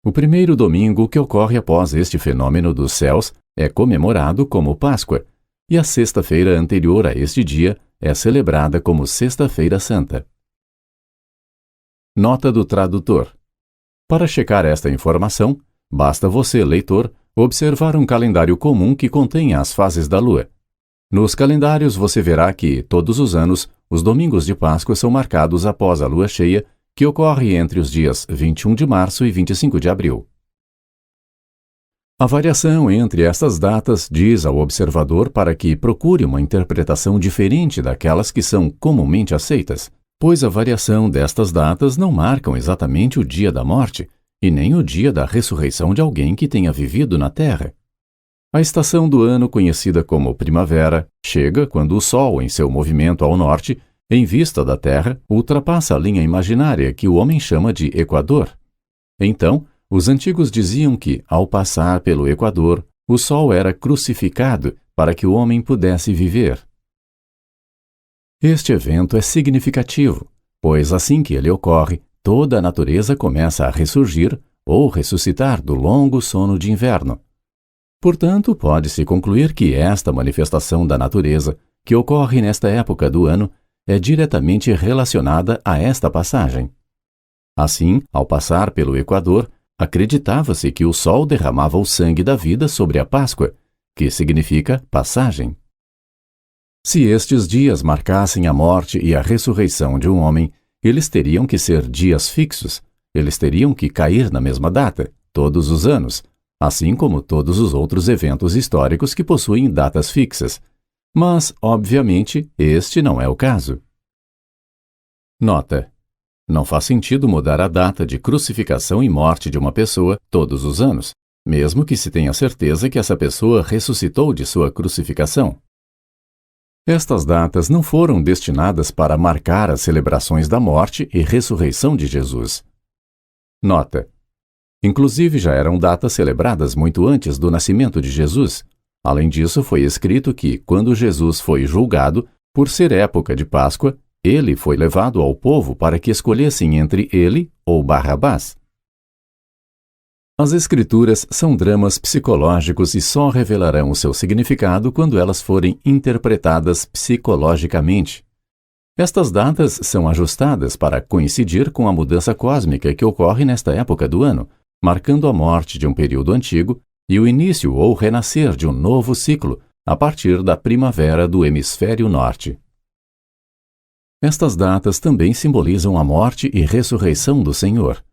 O primeiro domingo que ocorre após este fenômeno dos céus é comemorado como Páscoa, e a sexta-feira anterior a este dia é celebrada como Sexta-feira Santa. Nota do tradutor. Para checar esta informação, basta você, leitor, observar um calendário comum que contenha as fases da Lua. Nos calendários você verá que, todos os anos, os domingos de Páscoa são marcados após a Lua cheia, que ocorre entre os dias 21 de março e 25 de abril. A variação entre estas datas diz ao observador para que procure uma interpretação diferente daquelas que são comumente aceitas, pois a variação destas datas não marcam exatamente o dia da morte e nem o dia da ressurreição de alguém que tenha vivido na Terra. A estação do ano, conhecida como primavera, chega quando o Sol, em seu movimento ao norte, em vista da Terra, ultrapassa a linha imaginária que o homem chama de Equador. Então, os antigos diziam que, ao passar pelo Equador, o Sol era crucificado para que o homem pudesse viver. Este evento é significativo, pois assim que ele ocorre, toda a natureza começa a ressurgir ou ressuscitar do longo sono de inverno. Portanto, pode-se concluir que esta manifestação da natureza, que ocorre nesta época do ano, é diretamente relacionada a esta passagem. Assim, ao passar pelo Equador, acreditava-se que o Sol derramava o sangue da vida sobre a Páscoa, que significa passagem. Se estes dias marcassem a morte e a ressurreição de um homem, eles teriam que ser dias fixos, eles teriam que cair na mesma data, todos os anos, assim como todos os outros eventos históricos que possuem datas fixas. Mas, obviamente, este não é o caso. Nota: não faz sentido mudar a data de crucificação e morte de uma pessoa todos os anos, mesmo que se tenha certeza que essa pessoa ressuscitou de sua crucificação. Estas datas não foram destinadas para marcar as celebrações da morte e ressurreição de Jesus. Nota: inclusive já eram datas celebradas muito antes do nascimento de Jesus. Além disso, foi escrito que, quando Jesus foi julgado, por ser época de Páscoa, ele foi levado ao povo para que escolhessem entre ele ou Barrabás. As Escrituras são dramas psicológicos e só revelarão o seu significado quando elas forem interpretadas psicologicamente. Estas datas são ajustadas para coincidir com a mudança cósmica que ocorre nesta época do ano, marcando a morte de um período antigo e o início ou renascer de um novo ciclo a partir da primavera do hemisfério norte. Estas datas também simbolizam a morte e ressurreição do Senhor.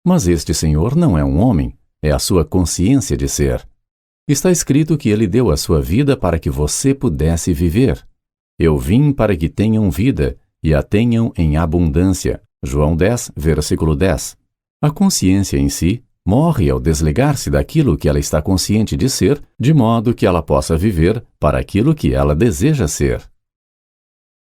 Mas este Senhor não é um homem, é a sua consciência de ser. Está escrito que ele deu a sua vida para que você pudesse viver. Eu vim para que tenham vida e a tenham em abundância. João 10, versículo 10. A consciência em si morre ao desligar-se daquilo que ela está consciente de ser, de modo que ela possa viver para aquilo que ela deseja ser.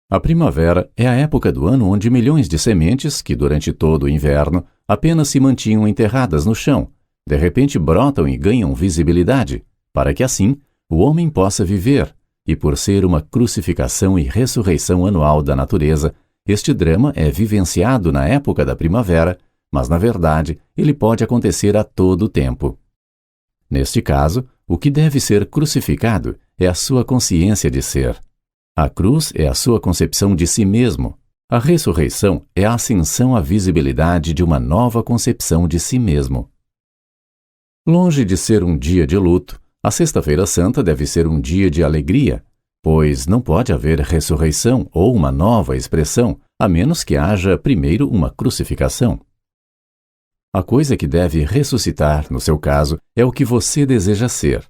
A primavera é a época do ano onde milhões de sementes, que durante todo o inverno apenas se mantinham enterradas no chão, de repente brotam e ganham visibilidade, para que assim o homem possa viver, e por ser uma crucificação e ressurreição anual da natureza, este drama é vivenciado na época da primavera, mas na verdade ele pode acontecer a todo tempo. Neste caso, o que deve ser crucificado é a sua consciência de ser. A cruz é a sua concepção de si mesmo. A ressurreição é a ascensão à visibilidade de uma nova concepção de si mesmo. Longe de ser um dia de luto, a Sexta-feira Santa deve ser um dia de alegria, pois não pode haver ressurreição ou uma nova expressão, a menos que haja primeiro uma crucificação. A coisa que deve ressuscitar, no seu caso, é o que você deseja ser.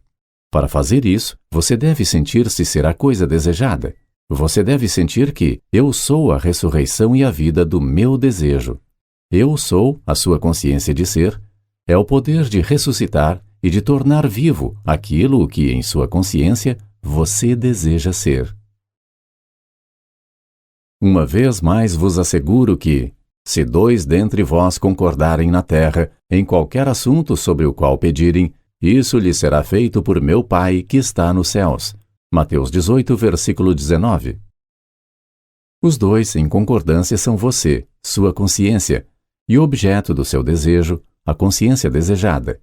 Para fazer isso, você deve sentir-se ser a coisa desejada. Você deve sentir que eu sou a ressurreição e a vida do meu desejo. Eu sou a sua consciência de ser. É o poder de ressuscitar e de tornar vivo aquilo que, em sua consciência, você deseja ser. Uma vez mais vos asseguro que, se 2 dentre vós concordarem na terra, em qualquer assunto sobre o qual pedirem, isso lhes será feito por meu Pai que está nos céus. Mateus 18, versículo 19. Os 2 em concordância são você, sua consciência, e o objeto do seu desejo, a consciência desejada.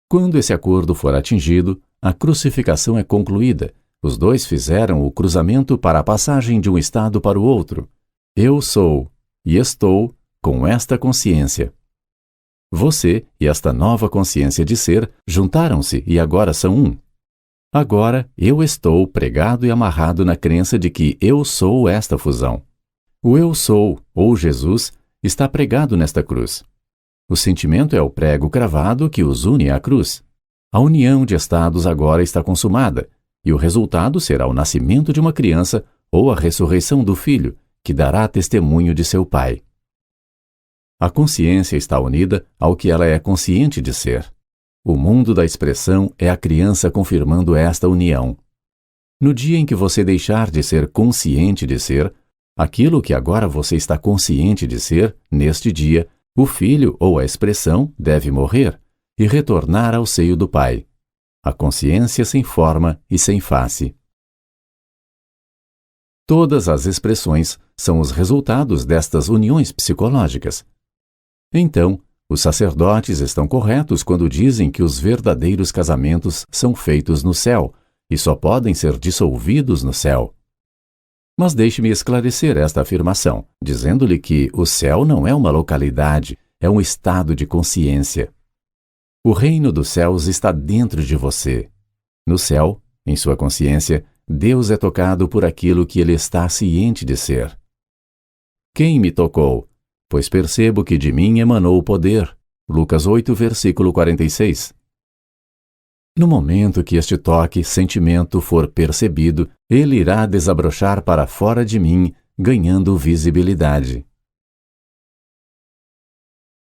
Quando esse acordo for atingido, a crucificação é concluída. Os 2 fizeram o cruzamento para a passagem de um estado para o outro. Eu sou e estou com esta consciência. Você e esta nova consciência de ser juntaram-se e agora são um. Agora eu estou pregado e amarrado na crença de que eu sou esta fusão. O eu sou, ou Jesus, está pregado nesta cruz. O sentimento é o prego cravado que os une à cruz. A união de estados agora está consumada, e o resultado será o nascimento de uma criança ou a ressurreição do filho, que dará testemunho de seu pai. A consciência está unida ao que ela é consciente de ser. O mundo da expressão é a criança confirmando esta união. No dia em que você deixar de ser consciente de ser, aquilo que agora você está consciente de ser, neste dia, o filho ou a expressão deve morrer e retornar ao seio do Pai. A consciência sem forma e sem face. Todas as expressões são os resultados destas uniões psicológicas. Então, os sacerdotes estão corretos quando dizem que os verdadeiros casamentos são feitos no céu e só podem ser dissolvidos no céu. Mas deixe-me esclarecer esta afirmação, dizendo-lhe que o céu não é uma localidade, é um estado de consciência. O reino dos céus está dentro de você. No céu, em sua consciência, Deus é tocado por aquilo que ele está ciente de ser. Quem me tocou? Pois percebo que de mim emanou o poder. Lucas 8, versículo 46. No momento que este toque, sentimento, for percebido, ele irá desabrochar para fora de mim, ganhando visibilidade.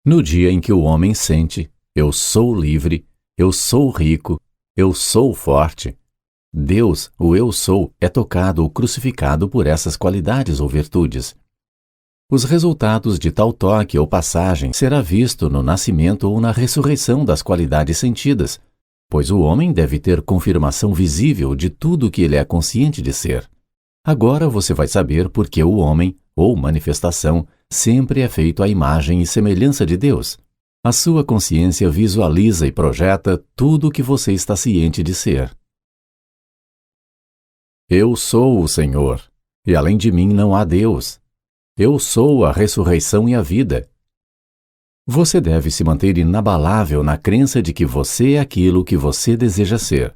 No dia em que o homem sente, eu sou livre, eu sou rico, eu sou forte, Deus, o eu sou, é tocado ou crucificado por essas qualidades ou virtudes. Os resultados de tal toque ou passagem será visto no nascimento ou na ressurreição das qualidades sentidas, pois o homem deve ter confirmação visível de tudo que ele é consciente de ser. Agora você vai saber por que o homem, ou manifestação, sempre é feito à imagem e semelhança de Deus. A sua consciência visualiza e projeta tudo o que você está ciente de ser. Eu sou o Senhor, e além de mim não há Deus. Eu sou a ressurreição e a vida. Você deve se manter inabalável na crença de que você é aquilo que você deseja ser.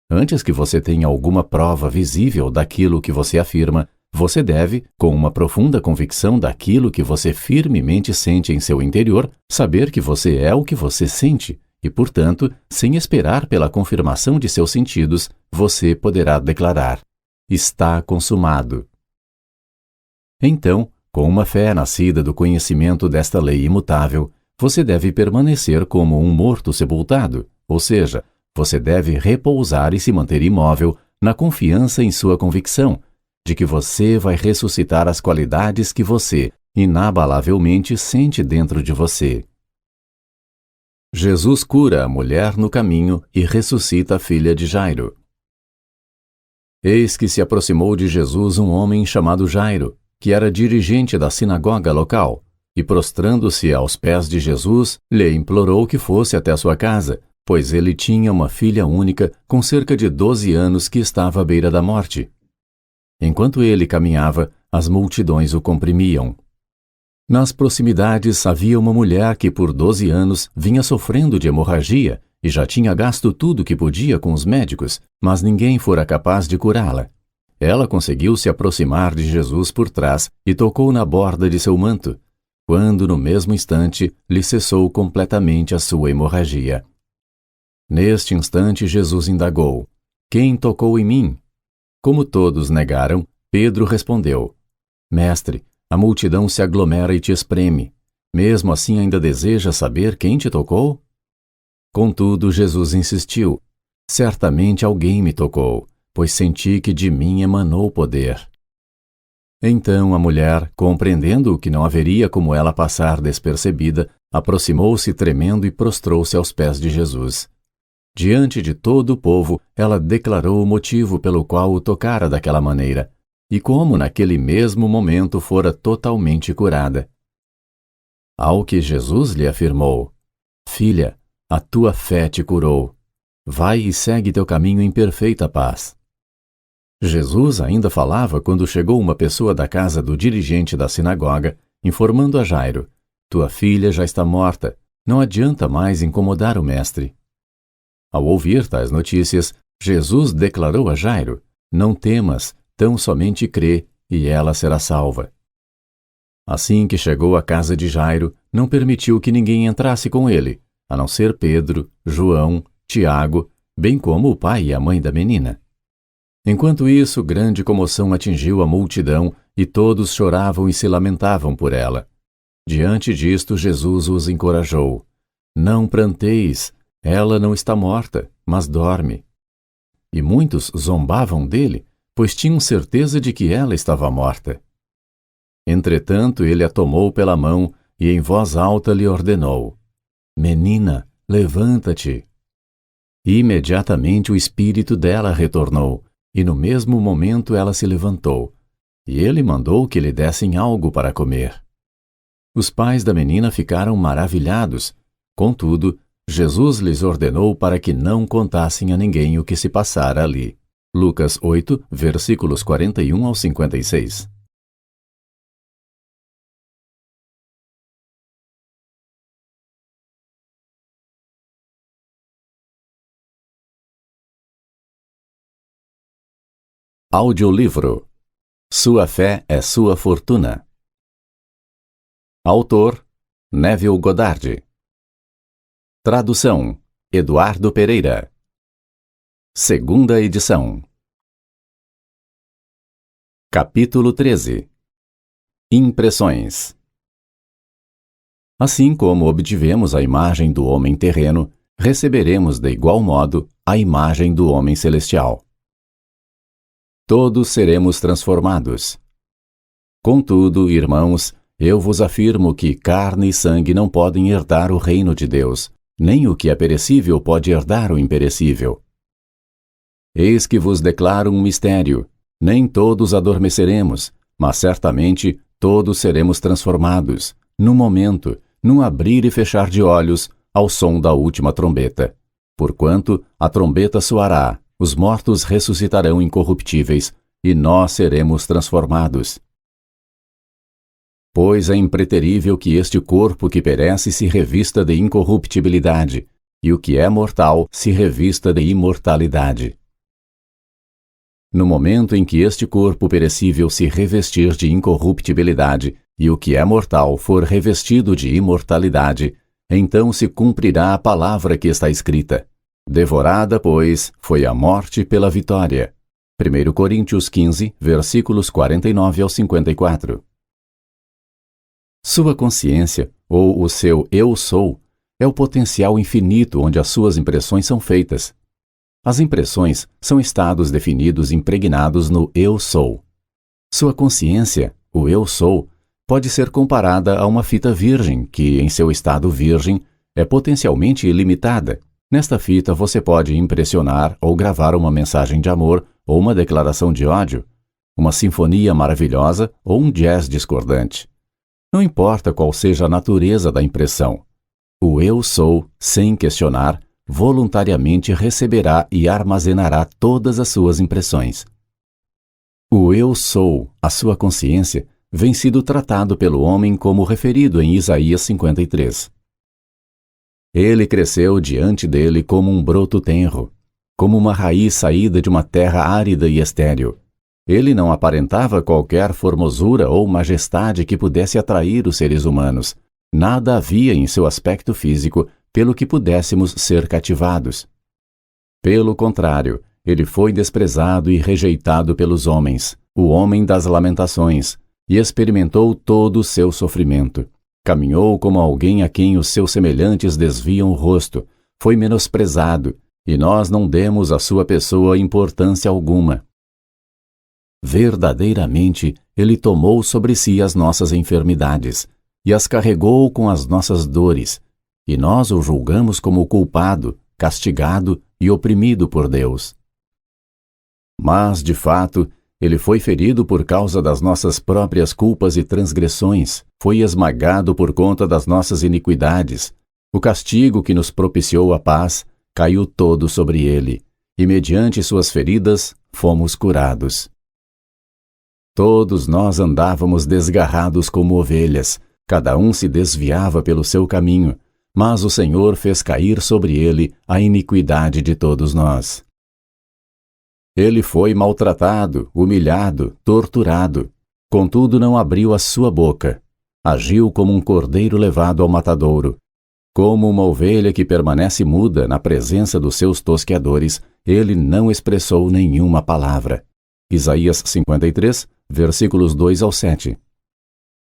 Antes que você tenha alguma prova visível daquilo que você afirma, você deve, com uma profunda convicção daquilo que você firmemente sente em seu interior, saber que você é o que você sente e, portanto, sem esperar pela confirmação de seus sentidos, você poderá declarar: está consumado. Então, com uma fé nascida do conhecimento desta lei imutável, você deve permanecer como um morto sepultado, ou seja, você deve repousar e se manter imóvel na confiança em sua convicção de que você vai ressuscitar as qualidades que você, inabalavelmente, sente dentro de você. Jesus cura a mulher no caminho e ressuscita a filha de Jairo. Eis que se aproximou de Jesus um homem chamado Jairo, que era dirigente da sinagoga local, e prostrando-se aos pés de Jesus, lhe implorou que fosse até sua casa, pois ele tinha uma filha única com cerca de 12 anos que estava à beira da morte. Enquanto ele caminhava, as multidões o comprimiam. Nas proximidades havia uma mulher que por 12 anos vinha sofrendo de hemorragia e já tinha gasto tudo que podia com os médicos, mas ninguém fora capaz de curá-la. Ela conseguiu se aproximar de Jesus por trás e tocou na borda de seu manto, quando no mesmo instante lhe cessou completamente a sua hemorragia. Neste instante Jesus indagou: quem tocou em mim? Como todos negaram, Pedro respondeu: Mestre, a multidão se aglomera e te espreme. Mesmo assim ainda desejas saber quem te tocou? Contudo, Jesus insistiu: Certamente alguém me tocou, pois senti que de mim emanou poder. Então a mulher, compreendendo que não haveria como ela passar despercebida, aproximou-se tremendo e prostrou-se aos pés de Jesus. Diante de todo o povo, ela declarou o motivo pelo qual o tocara daquela maneira, e como naquele mesmo momento fora totalmente curada. Ao que Jesus lhe afirmou: Filha, a tua fé te curou. Vai e segue teu caminho em perfeita paz. Jesus ainda falava quando chegou uma pessoa da casa do dirigente da sinagoga, informando a Jairo: Tua filha já está morta, não adianta mais incomodar o mestre. Ao ouvir tais notícias, Jesus declarou a Jairo: Não temas, tão somente crê, e ela será salva. Assim que chegou à casa de Jairo, não permitiu que ninguém entrasse com ele, a não ser Pedro, João, Tiago, bem como o pai e a mãe da menina. Enquanto isso, grande comoção atingiu a multidão e todos choravam e se lamentavam por ela. Diante disto, Jesus os encorajou: Não pranteis, ela não está morta, mas dorme. E muitos zombavam dele, pois tinham certeza de que ela estava morta. Entretanto, ele a tomou pela mão e em voz alta lhe ordenou: Menina, levanta-te. Imediatamente o espírito dela retornou, e no mesmo momento ela se levantou, e ele mandou que lhe dessem algo para comer. Os pais da menina ficaram maravilhados. Contudo, Jesus lhes ordenou para que não contassem a ninguém o que se passara ali. Lucas 8, versículos 41 ao 56. Audiolivro. Sua fé é sua fortuna. Autor: Neville Goddard. Tradução: Eduardo Pereira. Segunda edição. Capítulo 13. Impressões. Assim como obtivemos a imagem do homem terreno, receberemos de igual modo a imagem do homem celestial. Todos seremos transformados. Contudo, irmãos, eu vos afirmo que carne e sangue não podem herdar o reino de Deus, nem o que é perecível pode herdar o imperecível. Eis que vos declaro um mistério: nem todos adormeceremos, mas certamente todos seremos transformados, num momento, num abrir e fechar de olhos, ao som da última trombeta. Porquanto a trombeta soará, os mortos ressuscitarão incorruptíveis, e nós seremos transformados. Pois é impreterível que este corpo que perece se revista de incorruptibilidade, e o que é mortal se revista de imortalidade. No momento em que este corpo perecível se revestir de incorruptibilidade, e o que é mortal for revestido de imortalidade, então se cumprirá a palavra que está escrita: Devorada, pois, foi a morte pela vitória. 1 Coríntios 15, versículos 49 ao 54. Sua consciência, ou o seu eu sou, é o potencial infinito onde as suas impressões são feitas. As impressões são estados definidos impregnados no eu sou. Sua consciência, o eu sou, pode ser comparada a uma fita virgem que, em seu estado virgem, é potencialmente ilimitada. Nesta fita você pode impressionar ou gravar uma mensagem de amor ou uma declaração de ódio, uma sinfonia maravilhosa ou um jazz discordante. Não importa qual seja a natureza da impressão, o eu sou, sem questionar, voluntariamente receberá e armazenará todas as suas impressões. O eu sou, a sua consciência, vem sido tratado pelo homem como referido em Isaías 53. Ele cresceu diante dele como um broto tenro, como uma raiz saída de uma terra árida e estéril. Ele não aparentava qualquer formosura ou majestade que pudesse atrair os seres humanos. Nada havia em seu aspecto físico pelo que pudéssemos ser cativados. Pelo contrário, ele foi desprezado e rejeitado pelos homens, o homem das lamentações, e experimentou todo o seu sofrimento. Caminhou como alguém a quem os seus semelhantes desviam o rosto, foi menosprezado, e nós não demos à sua pessoa importância alguma. Verdadeiramente, ele tomou sobre si as nossas enfermidades, e as carregou com as nossas dores, e nós o julgamos como culpado, castigado e oprimido por Deus. Mas, de fato, ele foi ferido por causa das nossas próprias culpas e transgressões, foi esmagado por conta das nossas iniquidades. O castigo que nos propiciou a paz caiu todo sobre ele, e mediante suas feridas fomos curados. Todos nós andávamos desgarrados como ovelhas, cada um se desviava pelo seu caminho, mas o Senhor fez cair sobre ele a iniquidade de todos nós. Ele foi maltratado, humilhado, torturado, contudo não abriu a sua boca. Agiu como um cordeiro levado ao matadouro. Como uma ovelha que permanece muda na presença dos seus tosqueadores, ele não expressou nenhuma palavra. Isaías 53, versículos 2 ao 7.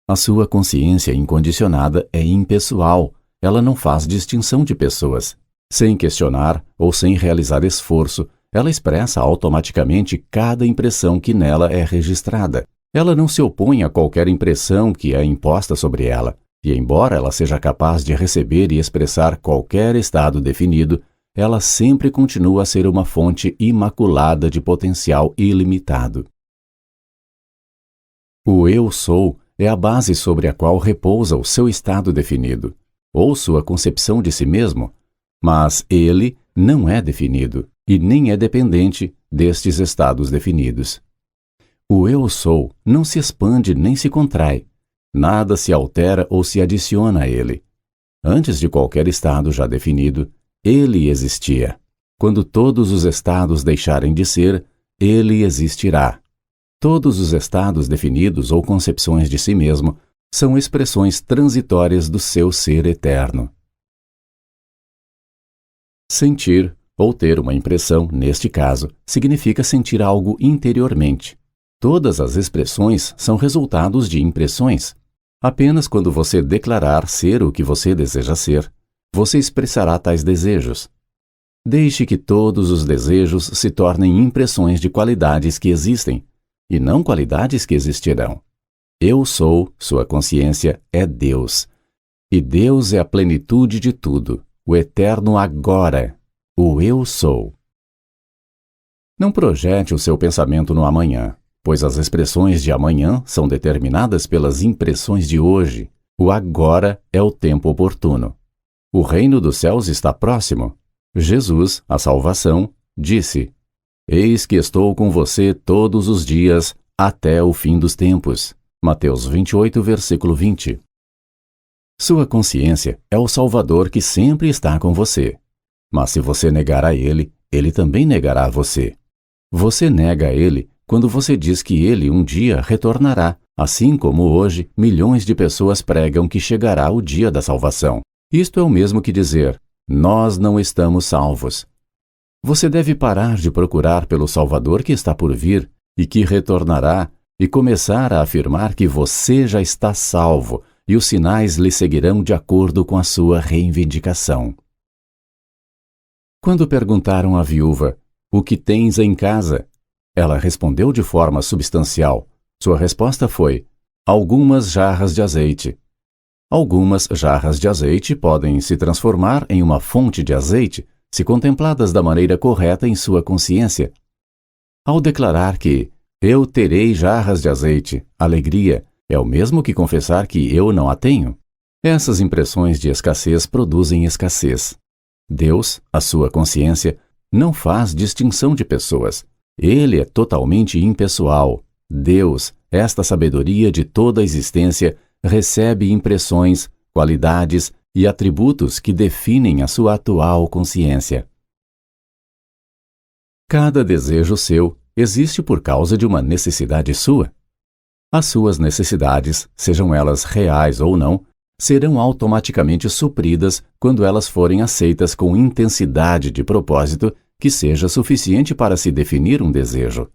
A sua consciência incondicionada é impessoal, ela não faz distinção de pessoas. Sem questionar ou sem realizar esforço, ela expressa automaticamente cada impressão que nela é registrada. Ela não se opõe a qualquer impressão que é imposta sobre ela, e embora ela seja capaz de receber e expressar qualquer estado definido, ela sempre continua a ser uma fonte imaculada de potencial ilimitado. O Eu Sou é a base sobre a qual repousa o seu estado definido, ou sua concepção de si mesmo, mas ele não é definido e nem é dependente destes estados definidos. O Eu Sou não se expande nem se contrai, nada se altera ou se adiciona a ele. Antes de qualquer estado já definido, ele existia. Quando todos os estados deixarem de ser, ele existirá. Todos os estados definidos ou concepções de si mesmo são expressões transitórias do seu ser eterno. Sentir, ou ter uma impressão, neste caso, significa sentir algo interiormente. Todas as expressões são resultados de impressões. Apenas quando você declarar ser o que você deseja ser, você expressará tais desejos. Deixe que todos os desejos se tornem impressões de qualidades que existem, e não qualidades que existirão. Eu sou, sua consciência, é Deus. E Deus é a plenitude de tudo, o eterno agora, o Eu Sou. Não projete o seu pensamento no amanhã, pois as expressões de amanhã são determinadas pelas impressões de hoje. O agora é o tempo oportuno. O reino dos céus está próximo. Jesus, a salvação, disse: Eis que estou com você todos os dias, até o fim dos tempos. Mateus 28, versículo 20. Sua consciência é o Salvador que sempre está com você. Mas se você negar a ele, ele também negará a você. Você nega a ele quando você diz que ele um dia retornará, assim como hoje milhões de pessoas pregam que chegará o dia da salvação. Isto é o mesmo que dizer: nós não estamos salvos. Você deve parar de procurar pelo Salvador que está por vir e que retornará e começar a afirmar que você já está salvo e os sinais lhe seguirão de acordo com a sua reivindicação. Quando perguntaram à viúva: o que tens em casa? Ela respondeu de forma substancial. Sua resposta foi: algumas jarras de azeite. Algumas jarras de azeite podem se transformar em uma fonte de azeite se contempladas da maneira correta em sua consciência. Ao declarar que eu terei jarras de azeite, alegria, é o mesmo que confessar que eu não a tenho. Essas impressões de escassez produzem escassez. Deus, a sua consciência, não faz distinção de pessoas. Ele é totalmente impessoal. Deus, esta sabedoria de toda a existência, recebe impressões, qualidades e atributos que definem a sua atual consciência. Cada desejo seu existe por causa de uma necessidade sua. As suas necessidades, sejam elas reais ou não, serão automaticamente supridas quando elas forem aceitas com intensidade de propósito que seja suficiente para se definir um desejo.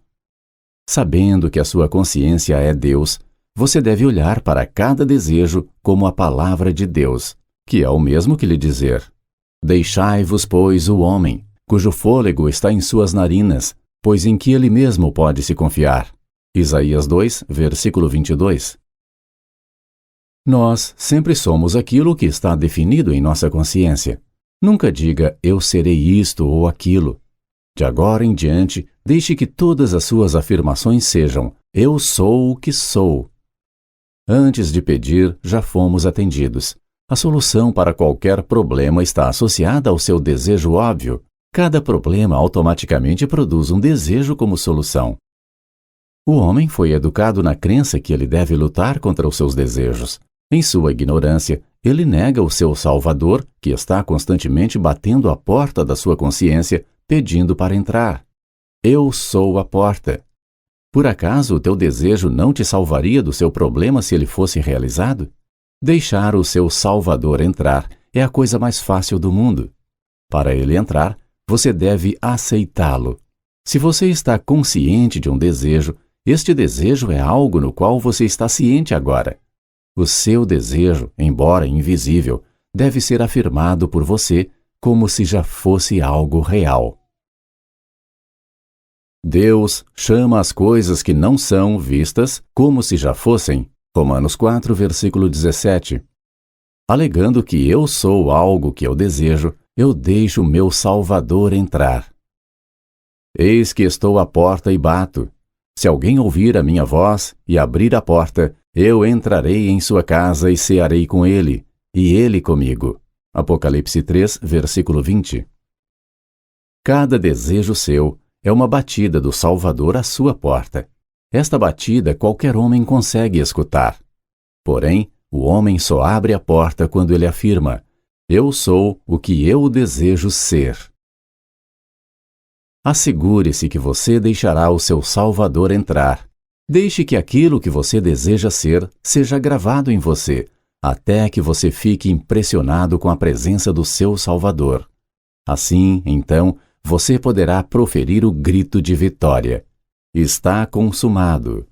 Sabendo que a sua consciência é Deus, você deve olhar para cada desejo como a palavra de Deus, que é o mesmo que lhe dizer: Deixai-vos, pois, o homem, cujo fôlego está em suas narinas, pois em que ele mesmo pode se confiar. Isaías 2, versículo 22. Nós sempre somos aquilo que está definido em nossa consciência. Nunca diga, eu serei isto ou aquilo. De agora em diante, deixe que todas as suas afirmações sejam, eu sou o que sou. Antes de pedir, já fomos atendidos. A solução para qualquer problema está associada ao seu desejo óbvio. Cada problema automaticamente produz um desejo como solução. O homem foi educado na crença que ele deve lutar contra os seus desejos. Em sua ignorância, ele nega o seu Salvador, que está constantemente batendo à porta da sua consciência, pedindo para entrar. Eu sou a porta. Por acaso o teu desejo não te salvaria do seu problema se ele fosse realizado? Deixar o seu Salvador entrar é a coisa mais fácil do mundo. Para ele entrar, você deve aceitá-lo. Se você está consciente de um desejo, este desejo é algo no qual você está ciente agora. O seu desejo, embora invisível, deve ser afirmado por você como se já fosse algo real. Deus chama as coisas que não são vistas como se já fossem. Romanos 4, versículo 17. Alegando que eu sou algo que eu desejo, eu deixo meu Salvador entrar. Eis que estou à porta e bato. Se alguém ouvir a minha voz e abrir a porta, eu entrarei em sua casa e cearei com ele, e ele comigo. Apocalipse 3, versículo 20. Cada desejo seu é uma batida do Salvador à sua porta. Esta batida qualquer homem consegue escutar. Porém, o homem só abre a porta quando ele afirma: eu sou o que eu desejo ser. Assegure-se que você deixará o seu Salvador entrar. Deixe que aquilo que você deseja ser seja gravado em você, até que você fique impressionado com a presença do seu Salvador. Assim, então, você poderá proferir o grito de vitória: está consumado.